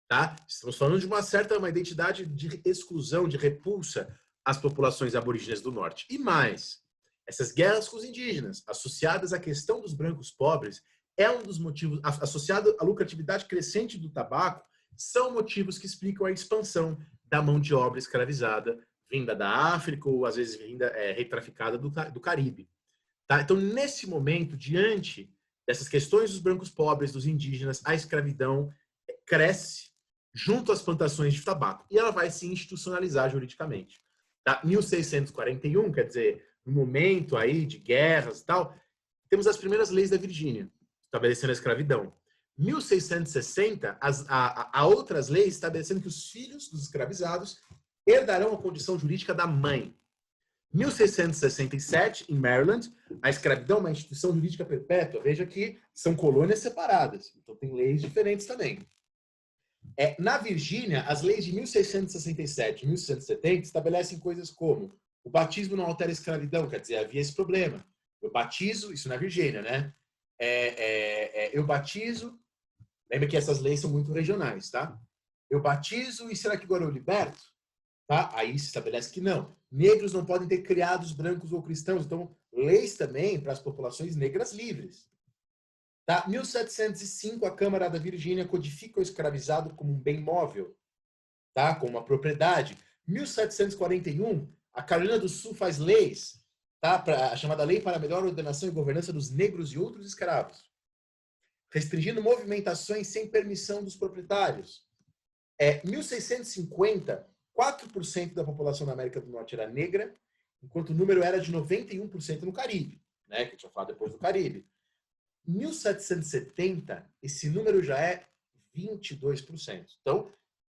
tá? Estamos falando de uma identidade de exclusão, de repulsa às populações aborígenes do norte. E mais, essas guerras com os indígenas, associadas à questão dos brancos pobres, é um dos motivos, associado à lucratividade crescente do tabaco, são motivos que explicam a expansão da mão de obra escravizada vinda da África ou às vezes vinda retraficada do Caribe. Tá? Então, nesse momento, diante dessas questões dos brancos pobres, dos indígenas, a escravidão cresce junto às plantações de tabaco e ela vai se institucionalizar juridicamente. Tá? 1641, quer dizer, no momento aí de guerras e tal, temos as primeiras leis da Virgínia, estabelecendo a escravidão. 1660, há outras leis estabelecendo que os filhos dos escravizados herdarão a condição jurídica da mãe. 1667, em Maryland, a escravidão é uma instituição jurídica perpétua. Veja que são colônias separadas, então tem leis diferentes também. Na Virgínia, as leis de 1667 e 1670 estabelecem coisas como o batismo não altera a escravidão, quer dizer, havia esse problema. Eu batizo, isso na Virgínia, né? Eu batizo, lembra que essas leis são muito regionais, tá? Eu batizo e será que agora eu liberto? Tá? Aí se estabelece que não. Negros não podem ter criados brancos ou cristãos. Então, leis também para as populações negras livres. Tá? 1705, a Câmara da Virgínia codifica o escravizado como um bem móvel, tá? Como uma propriedade. 1741, a Carolina do Sul faz leis, tá? A chamada Lei para a Melhor Ordenação e Governança dos Negros e Outros Escravos, restringindo movimentações sem permissão dos proprietários. 1650, 4% da população da América do Norte era negra, enquanto o número era de 91% no Caribe, né, que eu tinha falado depois do Caribe. Em 1770, esse número já é 22%. Então,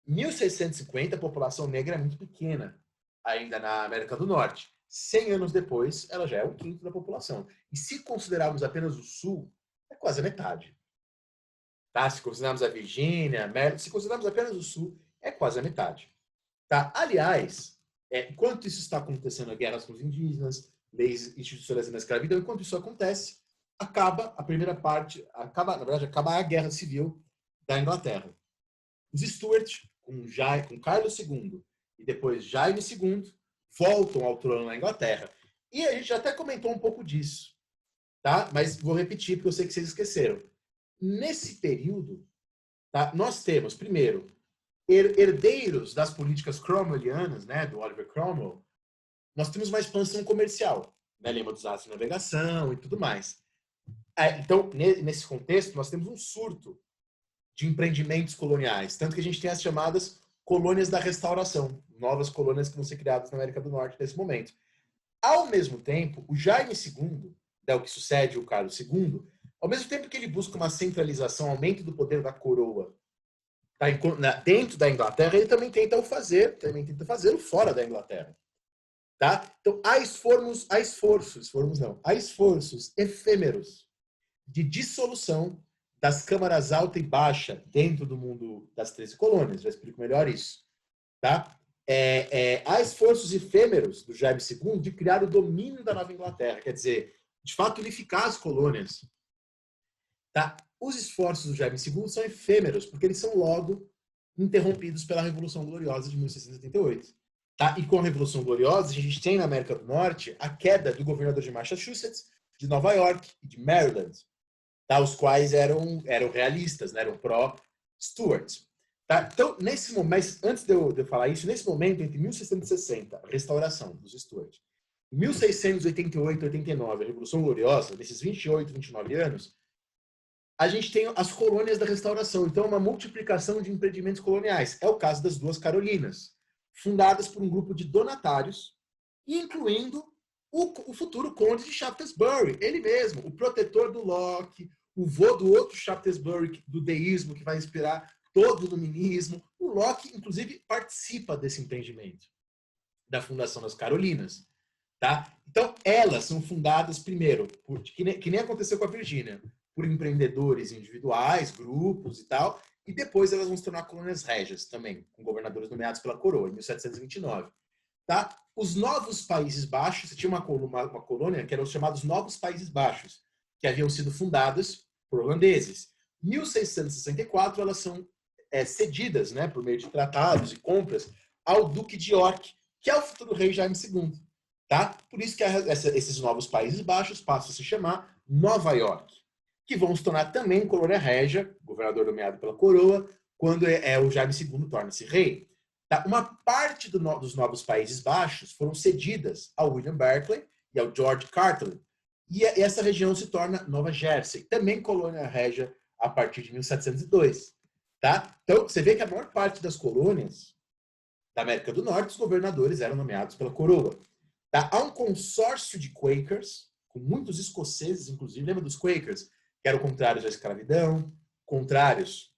1650, a população negra é muito pequena, ainda na América do Norte. 100 anos depois, ela já é um quinto da população. E se considerarmos apenas o Sul, é quase a metade. Tá? Se considerarmos a Virgínia, se considerarmos apenas o Sul, é quase a metade. Tá? Aliás, enquanto isso está acontecendo, guerras com os indígenas, leis institucionais na escravidão, enquanto isso acontece, acaba a primeira parte, acaba a Guerra Civil da Inglaterra. Os Stuart, com Carlos II e depois Jaime II, voltam ao trono na Inglaterra. E a gente já até comentou um pouco disso, tá? Mas vou repetir porque eu sei que vocês esqueceram. Nesse período, tá, nós temos, primeiro, herdeiros das políticas cromwellianas, né, do Oliver Cromwell. Nós temos uma expansão comercial, né, lembra dos atos de navegação e tudo mais. Então, nesse contexto, nós temos um surto de empreendimentos coloniais, tanto que a gente tem as chamadas colônias da restauração, novas colônias que vão ser criadas na América do Norte nesse momento. Ao mesmo tempo, o Jaime II, né, o que sucede o Carlos II, ao mesmo tempo que ele busca uma centralização, aumento do poder da coroa, tá, dentro da Inglaterra, ele também tenta fazê-lo fora da Inglaterra. Tá? Então, há esforços efêmeros de dissolução das câmaras alta e baixa dentro do mundo das 13 colônias. Já explico melhor isso. Tá? Há esforços efêmeros do Jaime II de criar o domínio da Nova Inglaterra, quer dizer, de fato, unificar as colônias. Tá? Os esforços do Jaime II são efêmeros, porque eles são logo interrompidos pela Revolução Gloriosa de 1688. Tá? E com a Revolução Gloriosa, a gente tem na América do Norte a queda do governador de Massachusetts, de Nova York e de Maryland, tá? Os quais eram realistas, né? Eram pró-Stuart. Tá? Então, nesse momento, mas antes de eu falar isso, nesse momento, entre 1660, a restauração dos Stuart, 1688 e 89, a Revolução Gloriosa, nesses 28, 29 anos, a gente tem as colônias da restauração. Então, uma multiplicação de empreendimentos coloniais. É o caso das duas Carolinas, fundadas por um grupo de donatários, incluindo o futuro conde de Shaftesbury, ele mesmo, o protetor do Locke, o vô do outro Shaftesbury, do deísmo, que vai inspirar todo o iluminismo. O Locke, inclusive, participa desse empreendimento. da fundação das Carolinas. Tá? Então, elas são fundadas primeiro, que nem aconteceu com a Virgínia, por empreendedores individuais, grupos e tal, e depois elas vão se tornar colônias régias também, com governadores nomeados pela coroa, em 1729. Tá? Os novos Países Baixos, você tinha uma colônia que eram os chamados Novos Países Baixos, que haviam sido fundadas por holandeses. Em 1664, elas são cedidas, né, por meio de tratados e compras, ao Duque de York, que é o futuro rei Jaime II. Tá? Por isso que esses novos Países Baixos passam a se chamar Nova York, que vão se tornar também colônia régia, governador nomeado pela coroa, quando o Jaime II torna-se rei. Tá? Uma parte dos novos Países Baixos foram cedidas ao William Berkeley e ao George Cartland, e essa região se torna Nova Jersey, também colônia régia a partir de 1702. Tá? Então, você vê que a maior parte das colônias da América do Norte, os governadores eram nomeados pela coroa. Tá? Há um consórcio de Quakers, com muitos escoceses, inclusive. Lembra dos Quakers? Que eram contrários à escravidão, contrários.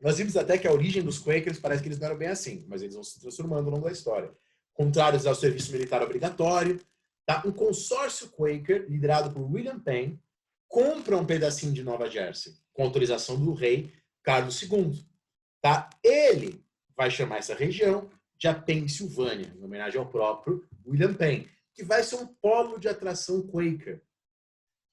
Nós vimos até que a origem dos Quakers parece que eles não eram bem assim, mas eles vão se transformando ao longo da história. Contrários ao serviço militar obrigatório. Tá? Um consórcio Quaker, liderado por William Penn, compra um pedacinho de Nova Jersey, com autorização do rei Carlos II. Tá? Ele vai chamar essa região de a Pensilvânia, em homenagem ao próprio William Penn, que vai ser um polo de atração Quaker.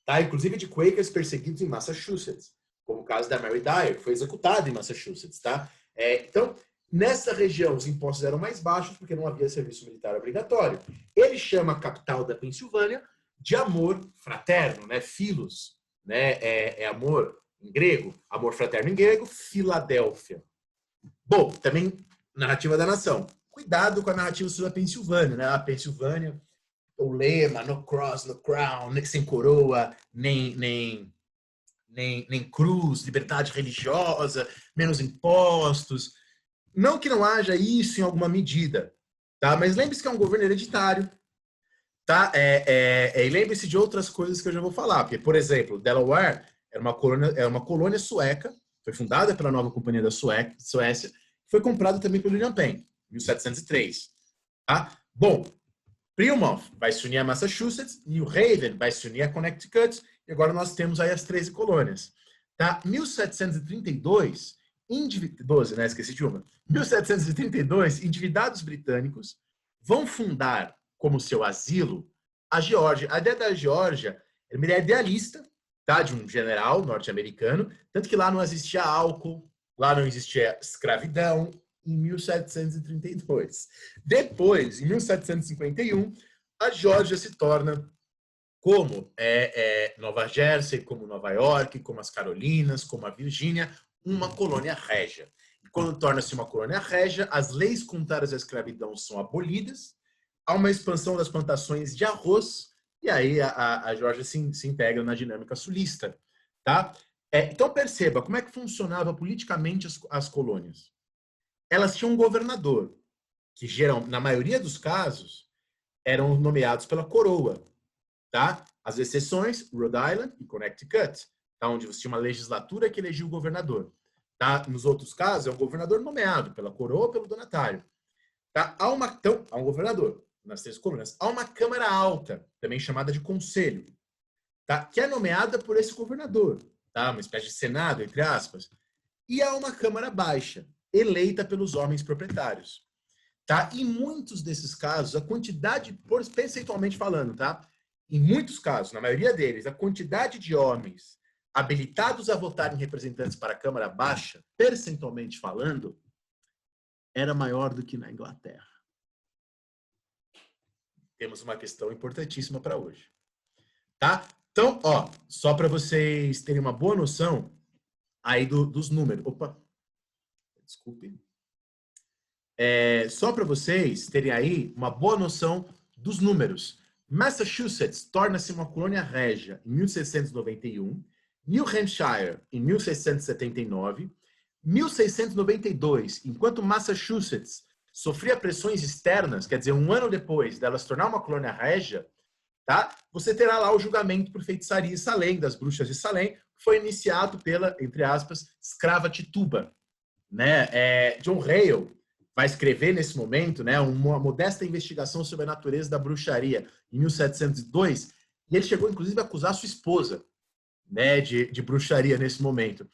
Tá? Inclusive de Quakers perseguidos em Massachusetts, como o caso da Mary Dyer, que foi executada em Massachusetts. Tá? Então, nessa região, os impostos eram mais baixos porque não havia serviço militar obrigatório. Ele chama a capital da Pensilvânia de amor fraterno, né? Philos, né? É amor em grego, amor fraterno em grego, Filadélfia. Bom, também narrativa da nação. Cuidado com a narrativa sobre a Pensilvânia, né? A Pensilvânia, o lema, no cross, no crown, sem coroa, nem cruz, liberdade religiosa, menos impostos. Não que não haja isso em alguma medida, tá? Mas lembre-se que é um governo hereditário, tá? E lembre-se de outras coisas que eu já vou falar, porque, por exemplo, Delaware era uma colônia sueca, foi fundada pela nova companhia da Suécia, foi comprada também pelo William Penn, em 1703. Tá? Bom, Plymouth vai se unir a Massachusetts, New Haven vai se unir a Connecticut, e agora nós temos aí as 13 colônias. Tá? 1732, 12, né? Esqueci de uma. 1732, endividados britânicos vão fundar como seu asilo a Geórgia. A ideia da Geórgia era uma ideia idealista, tá? De um general norte-americano, tanto que lá não existia álcool, lá não existia escravidão, em 1732. Depois, em 1751, a Geórgia se torna como Nova Jersey, como Nova York, como as Carolinas, como a Virgínia, uma colônia régia. E quando torna-se uma colônia régia, as leis contrárias à escravidão são abolidas, há uma expansão das plantações de arroz, e aí a Geórgia se integra na dinâmica sulista. Tá? Então perceba como é que funcionava politicamente as colônias. Elas tinham um governador, que na maioria dos casos, eram nomeados pela coroa. Tá? As exceções, Rhode Island e Connecticut, tá? Onde você tinha uma legislatura que elegia o governador. Tá? Nos outros casos, é um governador nomeado pela coroa ou pelo donatário. Tá? Então, há um governador nas 3 colônias. Há uma Câmara Alta, também chamada de Conselho, tá? Que é nomeada por esse governador. Tá? Uma espécie de Senado, entre aspas. E há uma Câmara Baixa, eleita pelos homens proprietários. Tá? Em muitos desses casos, a quantidade, percentualmente falando, tá? Em muitos casos, na maioria deles, a quantidade de homens habilitados a votar em representantes para a Câmara Baixa, percentualmente falando, era maior do que na Inglaterra. Temos uma questão importantíssima para hoje. Tá? Então, ó, só para vocês terem uma boa noção aí dos números. Opa, desculpe. Só para vocês terem aí uma boa noção dos números. Massachusetts torna-se uma colônia régia em 1691, New Hampshire em 1679, 1692, enquanto Massachusetts sofria pressões externas, quer dizer, um ano depois dela se tornar uma colônia régia, tá? Você terá lá o julgamento por feitiçaria em Salem, das bruxas de Salem, que foi iniciado pela, entre aspas, escrava Tituba, né? John Hale, vai escrever nesse momento, né, uma modesta investigação sobre a natureza da bruxaria, em 1702, e ele chegou, inclusive, a acusar sua esposa, né, de bruxaria nesse momento.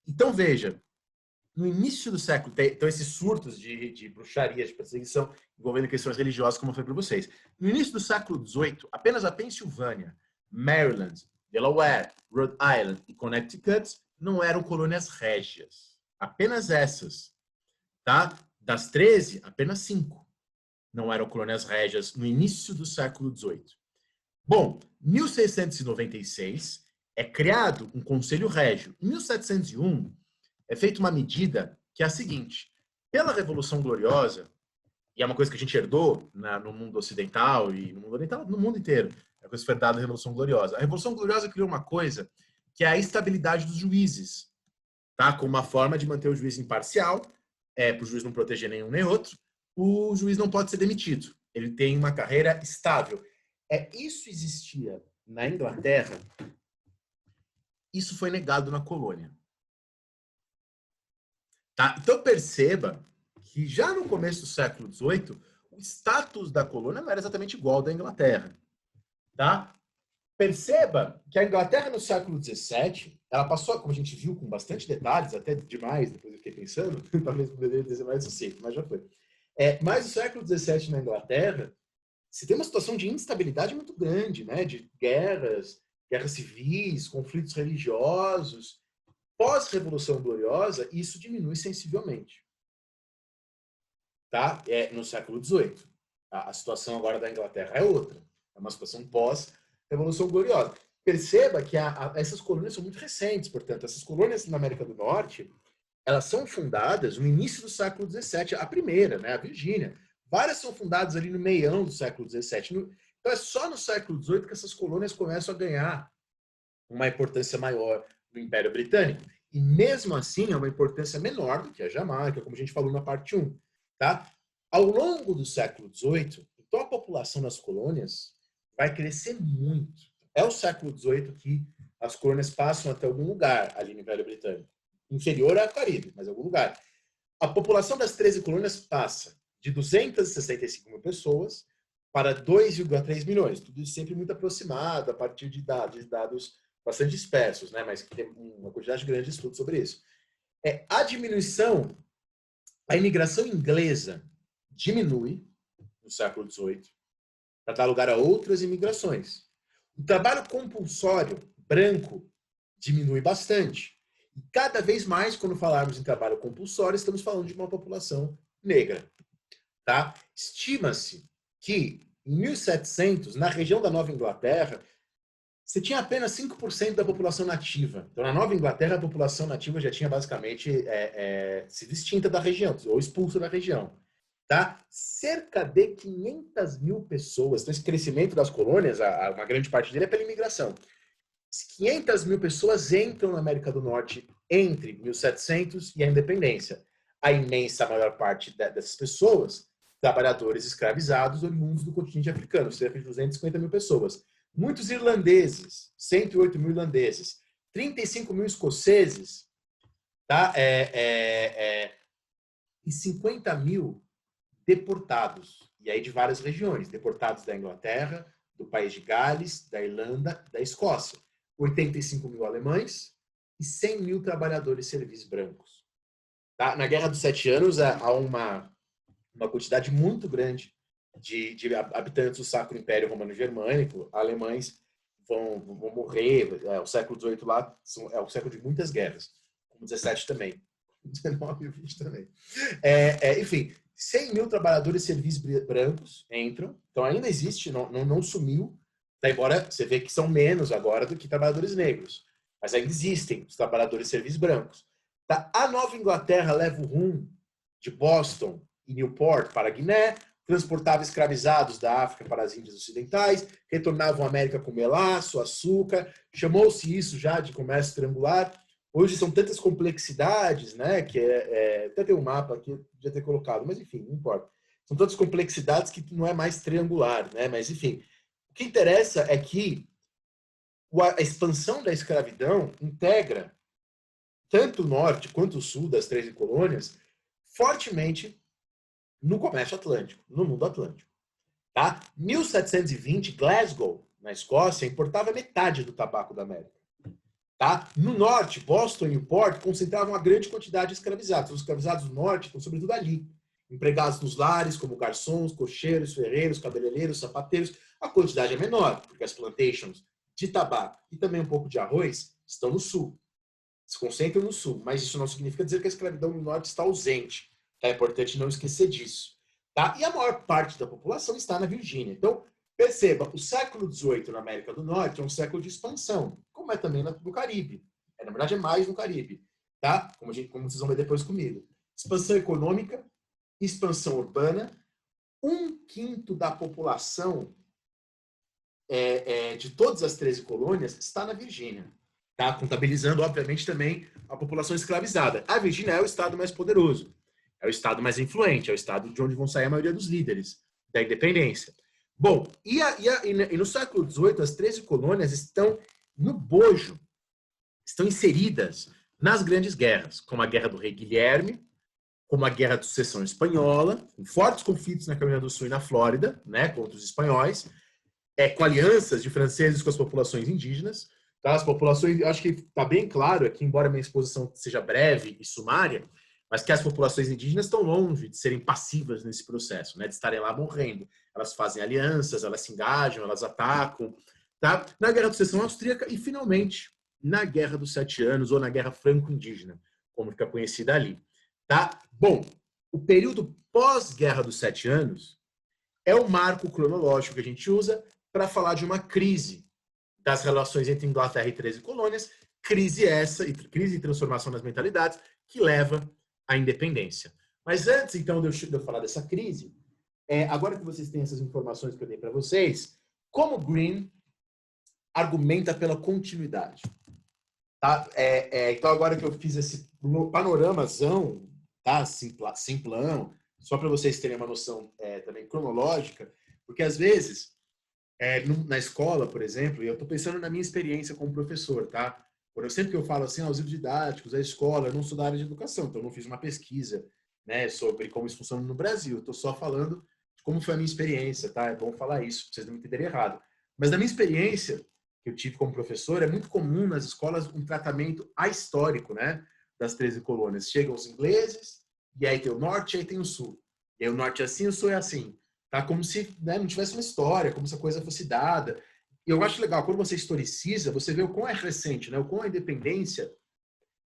Então, veja, no início do século, então esses surtos de bruxaria, de perseguição, envolvendo questões religiosas, como eu falei para vocês. No início do século XVIII, apenas a Pensilvânia, Maryland, Delaware, Rhode Island e Connecticut não eram colônias régias. Apenas essas. Tá? Das 13, apenas 5 não eram colônias régias no início do século XVIII. Bom, em 1696 é criado um conselho régio. Em 1701 é feita uma medida que é a seguinte: pela Revolução Gloriosa, e é uma coisa que a gente herdou no mundo ocidental e no mundo oriental, no mundo inteiro, é a coisa que foi dada da Revolução Gloriosa. A Revolução Gloriosa criou uma coisa que é a estabilidade dos juízes, tá? Como uma forma de manter o juiz imparcial, para o juiz não proteger nenhum nem outro. O juiz não pode ser demitido. Ele tem uma carreira estável. Isso existia na Inglaterra. Isso foi negado na colônia. Tá? Então perceba que já no começo do século XVIII, o status da colônia não era exatamente igual ao da Inglaterra. Tá? Perceba que a Inglaterra no século XVII, ela passou, como a gente viu, com bastante detalhes, até demais, depois eu fiquei pensando, talvez poderia dizer mais sucinto, mas já foi. Mas o século XVII na Inglaterra, se tem uma situação de instabilidade muito grande, né? De guerras civis, conflitos religiosos. Pós-Revolução Gloriosa, isso diminui sensivelmente. Tá? No século XVIII. A situação agora da Inglaterra é outra. É uma situação pós-Revolução Gloriosa. Perceba que essas colônias são muito recentes, portanto, essas colônias na América do Norte, elas são fundadas no início do século XVII, a primeira, né, a Virgínia. Várias são fundadas ali no meião do século XVII. Então é só no século XVIII que essas colônias começam a ganhar uma importância maior no Império Britânico. E mesmo assim é uma importância menor do que a Jamaica, como a gente falou na parte 1. Tá? Ao longo do século XVIII, então a população das colônias vai crescer muito. É o século XVIII que as colônias passam até algum lugar ali no Império Britânico. Inferior ao Caribe, mas algum lugar. A população das 13 colônias passa de 265 mil pessoas para 2,3 milhões. Tudo isso sempre muito aproximado, a partir de dados bastante dispersos, né? Mas tem uma quantidade grande de estudos sobre isso. A diminuição, a imigração inglesa diminui no século XVIII para dar lugar a outras imigrações. O trabalho compulsório branco diminui bastante. E cada vez mais, quando falarmos em trabalho compulsório, estamos falando de uma população negra. Tá? Estima-se que, em 1700, na região da Nova Inglaterra, você tinha apenas 5% da população nativa. Então, na Nova Inglaterra, a população nativa já tinha basicamente sido extinta da região, ou expulsa da região. Tá? Cerca de 500 mil pessoas. Então, esse crescimento das colônias, uma grande parte dele é pela imigração. 500 mil pessoas entram na América do Norte entre 1700 e a independência. A imensa maior parte dessas pessoas, trabalhadores escravizados oriundos do continente africano, cerca de 250 mil pessoas. Muitos irlandeses, 108 mil irlandeses, 35 mil escoceses, tá? E 50 mil deportados, e aí de várias regiões, deportados da Inglaterra, do país de Gales, da Irlanda, da Escócia. 85 mil alemães e 100 mil trabalhadores civis brancos. Tá? Na Guerra dos 7 Anos, há uma quantidade muito grande de habitantes do Sacro Império Romano-Germânico. Alemães vão morrer. O século XVIII lá é o século de muitas guerras, como 17 também, 19 e 20 também. Enfim, 100 mil trabalhadores civis brancos entram, então ainda existe, não sumiu, tá? Embora você vê que são menos agora do que trabalhadores negros, mas ainda existem os trabalhadores civis brancos. Tá? A Nova Inglaterra leva o rumo de Boston e Newport para a Guiné, transportava escravizados da África para as Índias Ocidentais, retornavam à América com melaço, açúcar, chamou-se isso já de comércio triangular. Hoje são tantas complexidades, né, que até tem um mapa aqui, podia ter colocado, mas enfim, não importa. São tantas complexidades que não é mais triangular, né, mas enfim. O que interessa é que a expansão da escravidão integra tanto o norte quanto o sul das 13 colônias fortemente no comércio atlântico, no mundo atlântico. Tá? 1720, Glasgow, na Escócia, importava metade do tabaco da América. Tá? No norte, Boston e Newport concentravam uma grande quantidade de escravizados. Os escravizados do norte estão sobretudo ali, empregados nos lares, como garçons, cocheiros, ferreiros, cabeleireiros, sapateiros. A quantidade é menor, porque as plantations de tabaco e também um pouco de arroz estão no sul. Se concentram no sul, mas isso não significa dizer que a escravidão no norte está ausente. É importante não esquecer disso. Tá? E a maior parte da população está na Virgínia. Então, perceba, o século XVIII na América do Norte é um século de expansão, como é também no Caribe. Na verdade, é mais no Caribe. Tá? Como vocês vão ver depois comigo. Expansão econômica, expansão urbana, 1/5 da população de todas as 13 colônias está na Virgínia. Tá? Contabilizando, obviamente, também a população escravizada. A Virgínia é o estado mais poderoso, é o estado mais influente, é o estado de onde vão sair a maioria dos líderes da independência. Bom, e no século XVIII, as 13 colônias estão no bojo, estão inseridas nas grandes guerras, como a Guerra do Rei Guilherme, como a Guerra de Sucessão Espanhola, com fortes conflitos na Carolina do Sul e na Flórida, né, contra os espanhóis, com alianças de franceses com as populações indígenas. Tá? As populações, acho que está bem claro aqui, embora a minha exposição seja breve e sumária, mas que as populações indígenas estão longe de serem passivas nesse processo, né, de estarem lá morrendo. Elas fazem alianças, elas se engajam, elas atacam. Tá? Na Guerra de Sucessão Austríaca e, finalmente, na Guerra dos 7 Anos, ou na Guerra Franco-Indígena, como fica conhecida ali. Tá? Bom, o período pós-Guerra dos 7 Anos é o marco cronológico que a gente usa para falar de uma crise das relações entre Inglaterra e 13 colônias, crise crise e transformação nas mentalidades, que leva à independência. Mas antes, então, de eu falar dessa crise, agora que vocês têm essas informações que eu dei para vocês, como Green argumenta pela continuidade? Tá? Então, agora que eu fiz esse panoramazão, tá? Simplão, só para vocês terem uma noção também cronológica, porque às vezes, na escola, por exemplo, e eu estou pensando na minha experiência como professor, tá? Sempre que eu falo assim, os livros didáticos, a escola, eu não sou da área de educação, então eu não fiz uma pesquisa, né, sobre como isso funciona no Brasil. Estou só falando de como foi a minha experiência, tá? É bom falar isso, para vocês não me entenderem errado. Mas na minha experiência, que eu tive como professor, é muito comum nas escolas um tratamento ahistórico, né, das 13 colônias. Chegam os ingleses, e aí tem o norte, e aí tem o sul. E aí o norte é assim, o sul é assim. Tá? Como se, né, não tivesse uma história, como se a coisa fosse dada. E eu acho legal, quando você historiciza, você vê o quão é recente, né, o quão a independência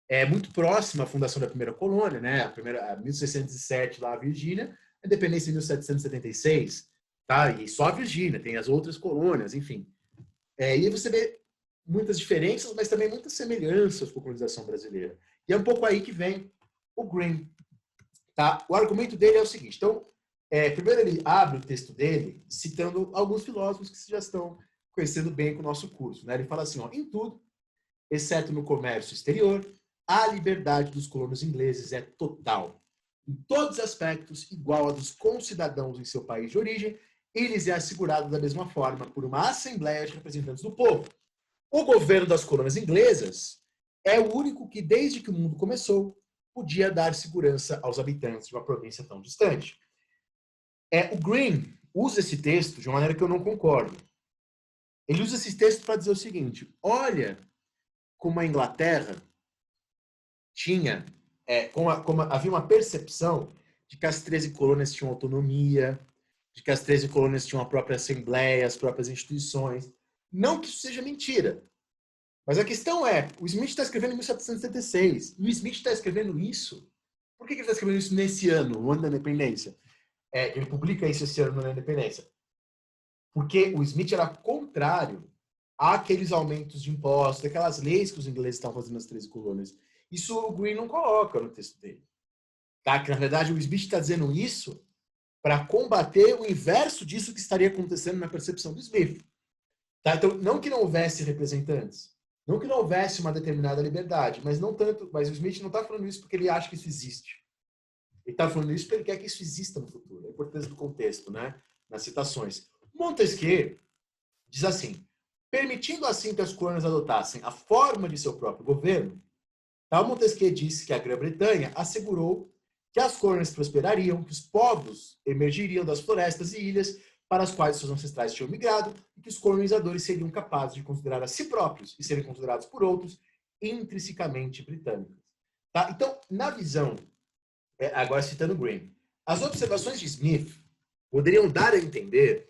é muito próxima à fundação da primeira colônia, né, a 1607 lá a Virgínia, a independência em 1776, tá? E só a Virgínia, tem as outras colônias, enfim. E aí você vê muitas diferenças, mas também muitas semelhanças com a colonização brasileira. E é um pouco aí que vem o Green. Tá? O argumento dele é o seguinte. Então, primeiro ele abre o texto dele citando alguns filósofos que já estão conhecendo bem com o nosso curso. Né? Ele fala assim, em tudo, exceto no comércio exterior, a liberdade dos colonos ingleses é total. Em todos os aspectos, igual a dos concidadãos em seu país de origem, e lhes é assegurado da mesma forma por uma assembleia de representantes do povo. O governo das colônias inglesas é o único que, desde que o mundo começou, podia dar segurança aos habitantes de uma província tão distante. O Green usa esse texto de uma maneira que eu não concordo. Ele usa esse texto para dizer o seguinte: olha como a Inglaterra tinha, como havia uma percepção de que as 13 colônias tinham autonomia, de que as 13 colônias tinham a própria assembleia, as próprias instituições. Não que isso seja mentira. Mas a questão é, o Smith está escrevendo em 1776. E o Smith está escrevendo isso. Por que ele está escrevendo isso nesse ano, no ano da independência? Ele publica isso esse ano na independência. Porque o Smith era contrário àqueles aumentos de impostos, daquelas leis que os ingleses estavam fazendo nas 13 colônias. Isso o Green não coloca no texto dele. Tá? Que, na verdade, o Smith está dizendo isso para combater o inverso disso que estaria acontecendo na percepção do Smith. Tá? Então, não que não houvesse representantes, não que não houvesse uma determinada liberdade, mas o Smith não está falando isso porque ele acha que isso existe. Ele está falando isso porque ele quer que isso exista no futuro. É a importância do contexto, né? Nas citações. Montesquieu diz assim: permitindo assim que as colônias adotassem a forma de seu próprio governo, Montesquieu disse que a Grã-Bretanha assegurou que as colônias prosperariam, que os povos emergiriam das florestas e ilhas para as quais seus ancestrais tinham migrado e que os colonizadores seriam capazes de considerar a si próprios e serem considerados por outros intrinsecamente britânicos. Tá? Então, na visão, agora citando Green, as observações de Smith poderiam dar a entender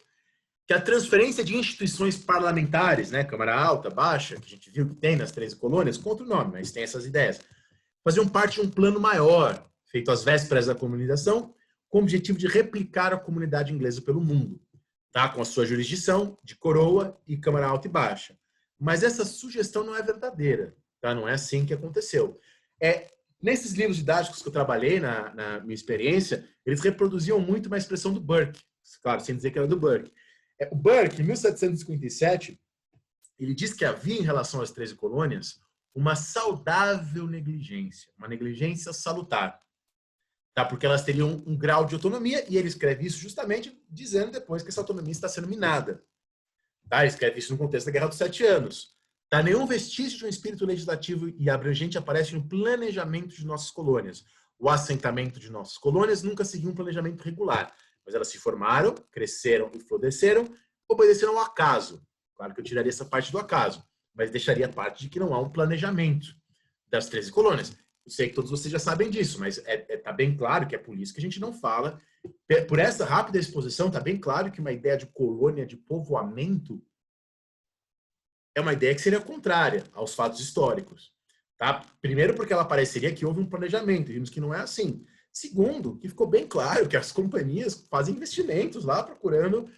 que a transferência de instituições parlamentares, né, Câmara Alta, Baixa, que a gente viu que tem nas 13 colônias, com outro nome, mas tem essas ideias, faziam parte de um plano maior, feito às vésperas da colonização, com o objetivo de replicar a comunidade inglesa pelo mundo, tá? Com a sua jurisdição de coroa e Câmara Alta e Baixa. Mas essa sugestão não é verdadeira, tá? Não é assim que aconteceu. Nesses livros didáticos que eu trabalhei, na minha experiência, eles reproduziam muito uma expressão do Burke, claro, sem dizer que era do Burke. O Burke, em 1757, ele diz que havia em relação às 13 colônias uma saudável negligência, uma negligência salutar, tá? Porque elas teriam um grau de autonomia, e ele escreve isso justamente dizendo depois que essa autonomia está sendo minada. Tá? Ele escreve isso no contexto da Guerra dos 7 Anos. Tá? Nenhum vestígio de um espírito legislativo e abrangente aparece no planejamento de nossas colônias. O assentamento de nossas colônias nunca seguiu um planejamento regular, mas elas se formaram, cresceram e floresceram, obedeceram ao acaso. Claro que eu tiraria essa parte do acaso, mas deixaria a parte de que não há um planejamento das 13 colônias. Eu sei que todos vocês já sabem disso, mas tá bem claro que é por isso que a gente não fala. Por essa rápida exposição, está bem claro que uma ideia de colônia, de povoamento, é uma ideia que seria contrária aos fatos históricos. Tá? Primeiro, porque ela pareceria que houve um planejamento, e vimos que não é assim. Segundo, que ficou bem claro que as companhias fazem investimentos lá procurando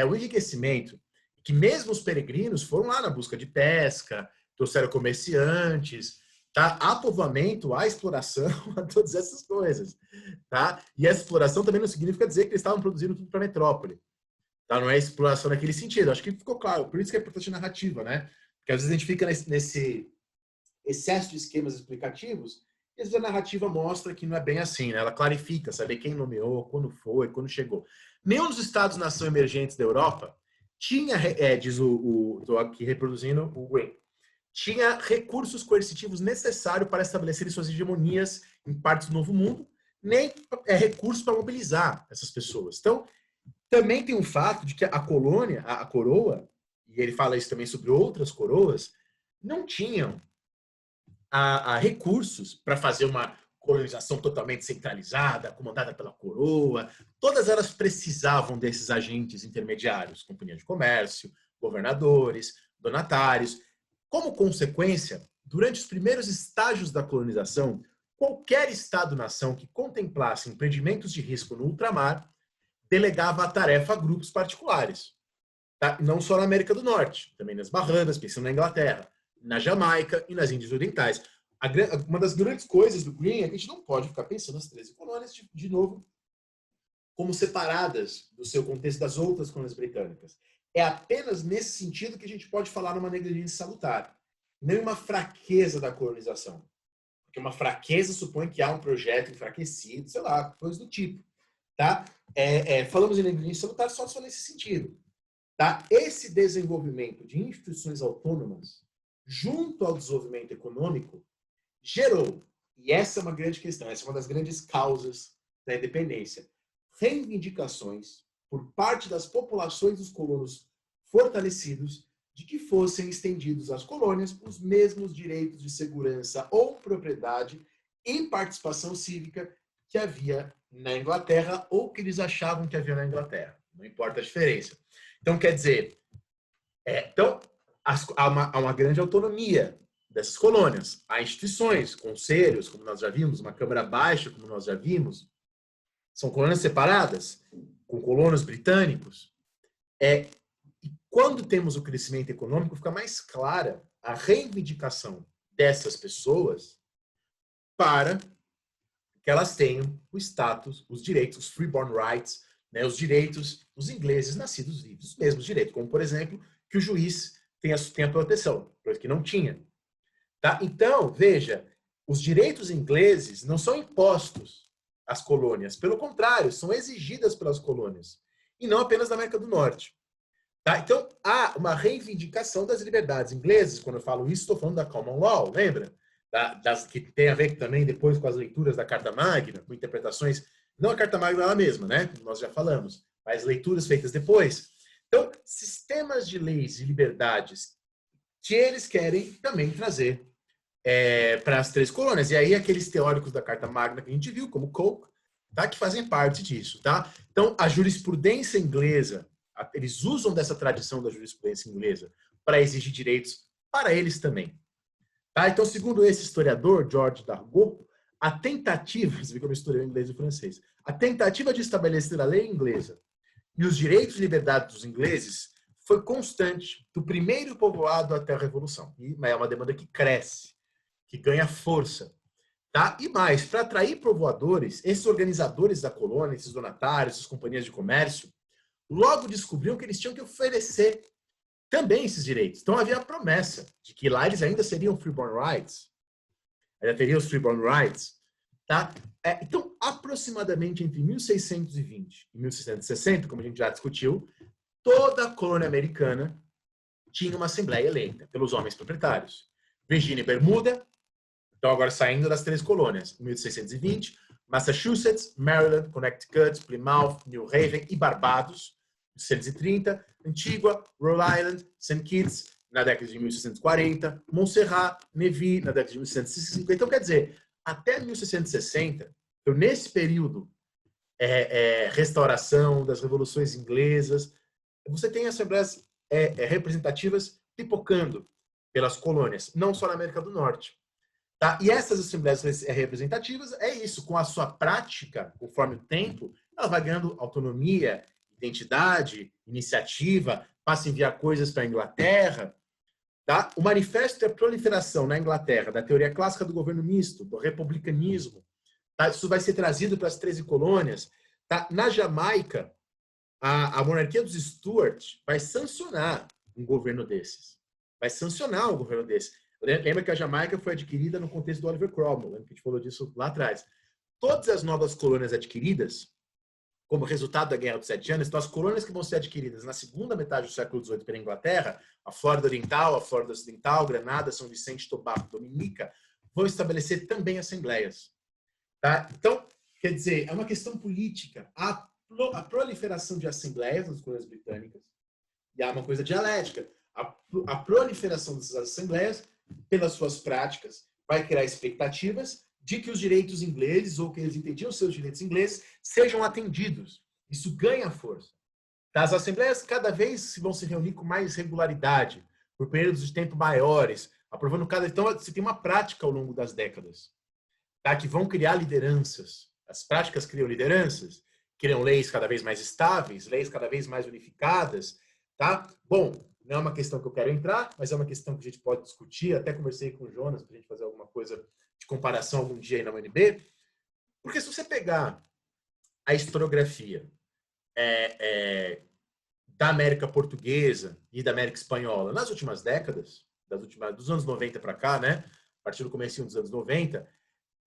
o enriquecimento. Que mesmo os peregrinos foram lá na busca de pesca, trouxeram comerciantes, tá? Há povoamento, há exploração, há todas essas coisas. Tá? E essa exploração também não significa dizer que eles estavam produzindo tudo para a metrópole. Tá? Não é exploração naquele sentido. Acho que ficou claro. Por isso que é importante a narrativa, né? Porque às vezes a gente fica nesse excesso de esquemas explicativos, e às vezes a narrativa mostra que não é bem assim, né? Ela clarifica, saber quem nomeou, quando foi, quando chegou. Nenhum dos estados-nação emergentes da Europa tinha, diz estou aqui reproduzindo o Green, tinha recursos coercitivos necessários para estabelecer suas hegemonias em partes do Novo Mundo, nem recursos para mobilizar essas pessoas. Então, também tem o fato de que a colônia, a coroa, e ele fala isso também sobre outras coroas, não tinham recursos para fazer uma colonização totalmente centralizada, comandada pela coroa. Todas elas precisavam desses agentes intermediários, companhia de comércio, governadores, donatários. Como consequência, durante os primeiros estágios da colonização, qualquer Estado-nação que contemplasse empreendimentos de risco no ultramar delegava a tarefa a grupos particulares. Tá? Não só na América do Norte, também nas Bahamas, pensando na Inglaterra, na Jamaica e nas Índias Orientais. Uma das grandes coisas do Green é que a gente não pode ficar pensando nas 13 colônias, de novo, como separadas do seu contexto das outras colônias britânicas. É apenas nesse sentido que a gente pode falar numa negligência salutar, não uma fraqueza da colonização. Porque uma fraqueza supõe que há um projeto enfraquecido, sei lá, coisa do tipo. Tá? Falamos em negligência salutar só nesse sentido. Tá? Esse desenvolvimento de instituições autônomas, junto ao desenvolvimento econômico, gerou, e essa é uma grande questão, essa é uma das grandes causas da independência, reivindicações por parte das populações dos colonos fortalecidos de que fossem estendidos às colônias os mesmos direitos de segurança ou propriedade e participação cívica que havia na Inglaterra ou que eles achavam que havia na Inglaterra. Não importa a diferença. Então, quer dizer, há uma grande autonomia dessas colônias. Há instituições, conselhos, como nós já vimos, uma Câmara Baixa, como nós já vimos. São colônias separadas, com colonos britânicos. E quando temos o crescimento econômico, fica mais clara a reivindicação dessas pessoas para que elas tenham o status, os direitos, os freeborn rights, né, os direitos dos ingleses nascidos livres, os mesmos direitos, como, por exemplo, que o juiz tenha a proteção, coisa que não tinha. Tá? Então, veja, os direitos ingleses não são impostos às colônias, pelo contrário, são exigidas pelas colônias, e não apenas na América do Norte. Tá? Então, há uma reivindicação das liberdades inglesas. Quando eu falo isso, estou falando da common law, lembra? que tem a ver também depois com as leituras da Carta Magna, com interpretações, não a Carta Magna ela mesma, né? Como nós já falamos, mas leituras feitas depois. Então, sistemas de leis e liberdades que eles querem também trazer para as três colônias. E aí aqueles teóricos da Carta Magna que a gente viu, como Coke, tá, que fazem parte disso. Tá? Então, a jurisprudência inglesa, eles usam dessa tradição da jurisprudência inglesa para exigir direitos para eles também. Tá? Então, segundo esse historiador, George Dargaud, a tentativa, você vê que eu misturei o inglês e o francês, a tentativa de estabelecer a lei inglesa e os direitos e liberdades dos ingleses foi constante do primeiro povoado até a Revolução. E é uma demanda que cresce, que ganha força. Tá? E mais, para atrair povoadores, esses organizadores da colônia, esses donatários, essas companhias de comércio, logo descobriram que eles tinham que oferecer também esses direitos. Então havia a promessa de que lá eles ainda seriam freeborn rights, ainda teriam os freeborn rights. Tá? Então, aproximadamente entre 1620 e 1660, como a gente já discutiu, toda a colônia americana tinha uma assembleia eleita pelos homens proprietários. Virgínia e Bermuda, então agora saindo das três colônias, 1620, Massachusetts, Maryland, Connecticut, Plymouth, New Haven e Barbados, 1630, Antigua, Rhode Island, St. Kitts, na década de 1640, Montserrat, Nevis, na década de 1650. Então, quer dizer, até 1660, então, nesse período, restauração das revoluções inglesas, você tem assembleias representativas pipocando pelas colônias, não só na América do Norte. Tá? E essas assembleias representativas é isso, com a sua prática, conforme o tempo, ela vai ganhando autonomia, identidade, iniciativa, passa a enviar coisas para a Inglaterra. Tá? O manifesto da proliferação na Inglaterra da teoria clássica do governo misto, do republicanismo, tá? Isso vai ser trazido para as 13 colônias. Tá? Na Jamaica, a monarquia dos Stuart vai sancionar um governo desses. Vai sancionar um governo desse. Lembra que a Jamaica foi adquirida no contexto do Oliver Cromwell, lembra que a gente falou disso lá atrás. Todas as novas colônias adquiridas, como resultado da Guerra dos 7 Anos, então as colônias que vão ser adquiridas na segunda metade do século XVIII pela Inglaterra, a Flórida Oriental, a Flórida Ocidental, Granada, São Vicente, Tobago, Dominica, vão estabelecer também assembleias. Tá? Então, quer dizer, é uma questão política. A proliferação de assembleias nas colônias britânicas, e há uma coisa dialética. A proliferação dessas assembleias, pelas suas práticas, vai criar expectativas de que os direitos ingleses, ou que eles entendiam seus direitos ingleses, sejam atendidos. Isso ganha força. As assembleias cada vez vão se reunir com mais regularidade, por períodos de tempo maiores, aprovando cada... Então, você tem uma prática ao longo das décadas, tá? Que vão criar lideranças. As práticas criam lideranças, criam leis cada vez mais estáveis, leis cada vez mais unificadas, tá? Bom, não é uma questão que eu quero entrar, mas é uma questão que a gente pode discutir. Até conversei com o Jonas para a gente fazer alguma coisa de comparação algum dia aí na UNB. Porque se você pegar a historiografia da América Portuguesa e da América Espanhola nas últimas décadas, dos anos 90 para cá, né? A partir do comecinho dos anos 90,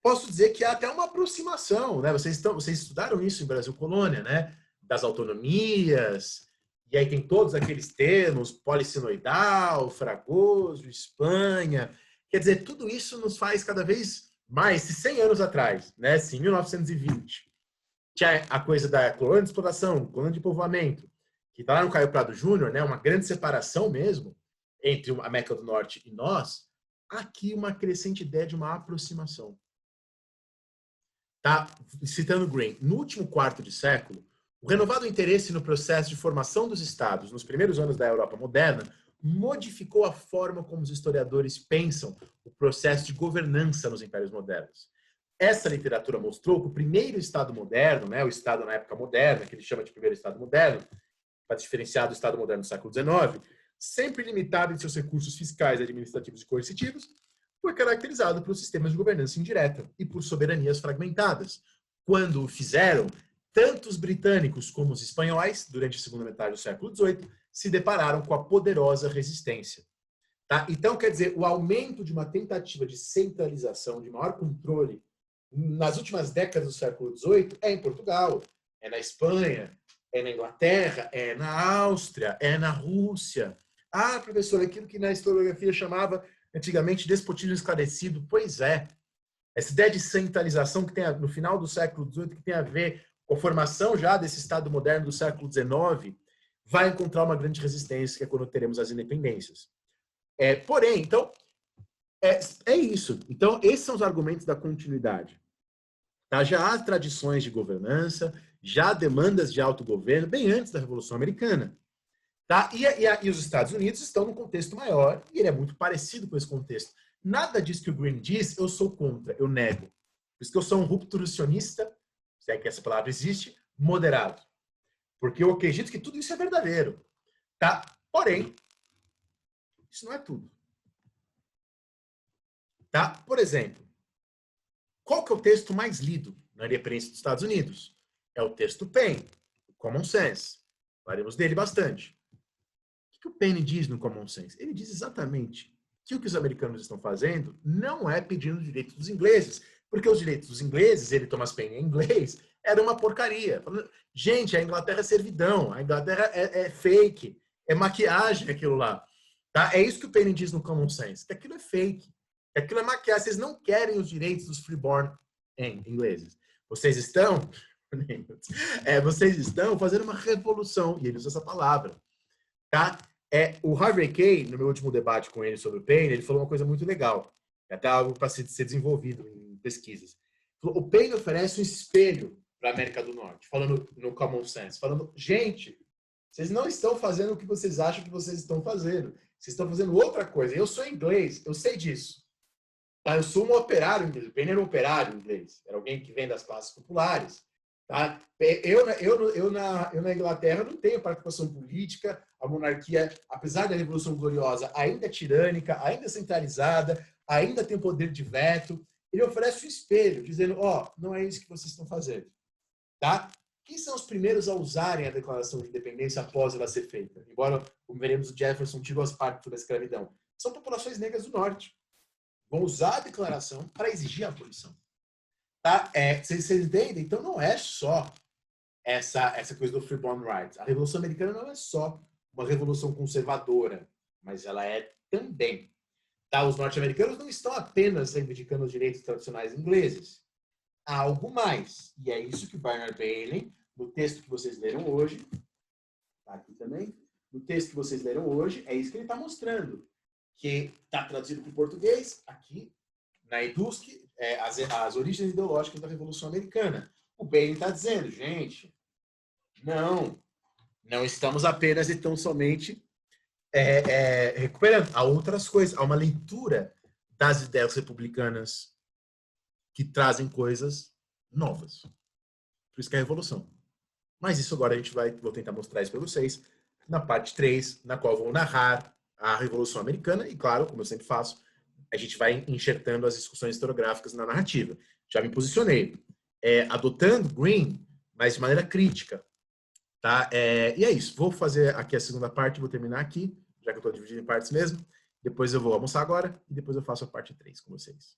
posso dizer que há até uma aproximação, né? Vocês estudaram isso em Brasil Colônia, né? Das autonomias, e aí tem todos aqueles termos, policinoidal, Fragoso, Espanha. Quer dizer, tudo isso nos faz cada vez mais, se 100 anos atrás, né? Em 1920, tinha a coisa da colônia de exploração, colônia de povoamento, que está lá no Caio Prado Júnior, né? Uma grande separação mesmo entre a América do Norte e nós. Aqui uma crescente ideia de uma aproximação. Tá? Citando Green, no último quarto de século, o renovado interesse no processo de formação dos estados nos primeiros anos da Europa moderna modificou a forma como os historiadores pensam o processo de governança nos impérios modernos. Essa literatura mostrou que o primeiro estado moderno, né, o estado na época moderna, que ele chama de primeiro estado moderno, para diferenciar do estado moderno do século XIX, sempre limitado em seus recursos fiscais, administrativos e coercitivos, foi caracterizado por sistemas de governança indireta e por soberanias fragmentadas. Quando o fizeram, tanto os britânicos como os espanhóis, durante a segunda metade do século XVIII, se depararam com a poderosa resistência. Tá? Então, quer dizer, o aumento de uma tentativa de centralização, de maior controle, nas últimas décadas do século XVIII, é em Portugal, é na Espanha, é na Inglaterra, é na Áustria, é na Rússia. Ah, professor, aquilo que na historiografia chamava antigamente despotismo esclarecido. Pois é. Essa ideia de centralização que tem no final do século XVIII, que tem a ver com a formação já desse Estado moderno do século XIX, vai encontrar uma grande resistência, que é quando teremos as independências. Porém, então, é isso. Então, esses são os argumentos da continuidade. Tá? Já há tradições de governança, já há demandas de autogoverno, bem antes da Revolução Americana. Tá? E os Estados Unidos estão num contexto maior, e ele é muito parecido com esse contexto. Nada disso que o Green diz, eu sou contra, eu nego. Por isso que eu sou um rupturacionista, se é que essa palavra existe, moderado. Porque eu acredito que tudo isso é verdadeiro. Tá? Porém, isso não é tudo. Tá? Por exemplo, qual que é o texto mais lido na imprensa dos Estados Unidos? É o texto Paine, o Common Sense. Falaremos dele bastante. O que o Paine diz no Common Sense? Ele diz exatamente que o que os americanos estão fazendo não é pedindo direitos dos ingleses, porque os direitos dos ingleses, ele, Thomas Paine, em inglês, era uma porcaria. Gente, a Inglaterra é servidão, a Inglaterra é fake, é maquiagem aquilo lá. Tá? É isso que o Paine diz no Common Sense, que aquilo é fake, que aquilo é maquiagem. Vocês não querem os direitos dos freeborn ingleses. Vocês estão fazendo uma revolução, e ele usa essa palavra. Tá? O Harvey Kay, no meu último debate com ele sobre o Paine, ele falou uma coisa muito legal, até algo para ser desenvolvido em pesquisas. O Paine oferece um espelho para a América do Norte, falando no Common Sense, falando, gente, vocês não estão fazendo o que vocês acham que vocês estão fazendo, vocês estão fazendo outra coisa. Eu sou inglês, eu sei disso. Tá? Eu sou um operário inglês, o Paine era um operário inglês, era alguém que vem das classes populares. Tá? Eu na Inglaterra não tenho participação política, a monarquia, apesar da Revolução Gloriosa, ainda é tirânica, ainda é centralizada, ainda tem o poder de veto. Ele oferece um espelho, dizendo, não é isso que vocês estão fazendo. Tá? Quem são os primeiros a usarem a Declaração de Independência após ela ser feita? Embora, como veremos, o Jefferson tirou as partes da escravidão. São populações negras do Norte. Vão usar a declaração para exigir a abolição. Tá? Vocês entendem? Então não é só essa coisa do freeborn rights. A Revolução Americana não é só uma revolução conservadora, mas ela é também. Tá? Os norte-americanos não estão apenas reivindicando os direitos tradicionais ingleses. Há algo mais. E é isso que o Bernard Bailey, no texto que vocês leram hoje, tá aqui também, no texto que vocês leram hoje, é isso que ele está mostrando. Que está traduzido para o português, aqui, na EDUSC, as origens ideológicas da Revolução Americana. O Bailey está dizendo, gente, não estamos apenas e tão somente recuperando. Há outras coisas, há uma leitura das ideias republicanas que trazem coisas novas. Por isso que é a Revolução. Mas isso agora vou tentar mostrar isso para vocês na parte 3, na qual vou narrar a Revolução Americana e, claro, como eu sempre faço, a gente vai enxertando as discussões historiográficas na narrativa. Já me posicionei, adotando Green, mas de maneira crítica. Tá? E é isso. Vou fazer aqui a segunda parte, vou terminar aqui, já que eu estou dividindo em partes mesmo. Depois eu vou almoçar agora e depois eu faço a parte 3 com vocês.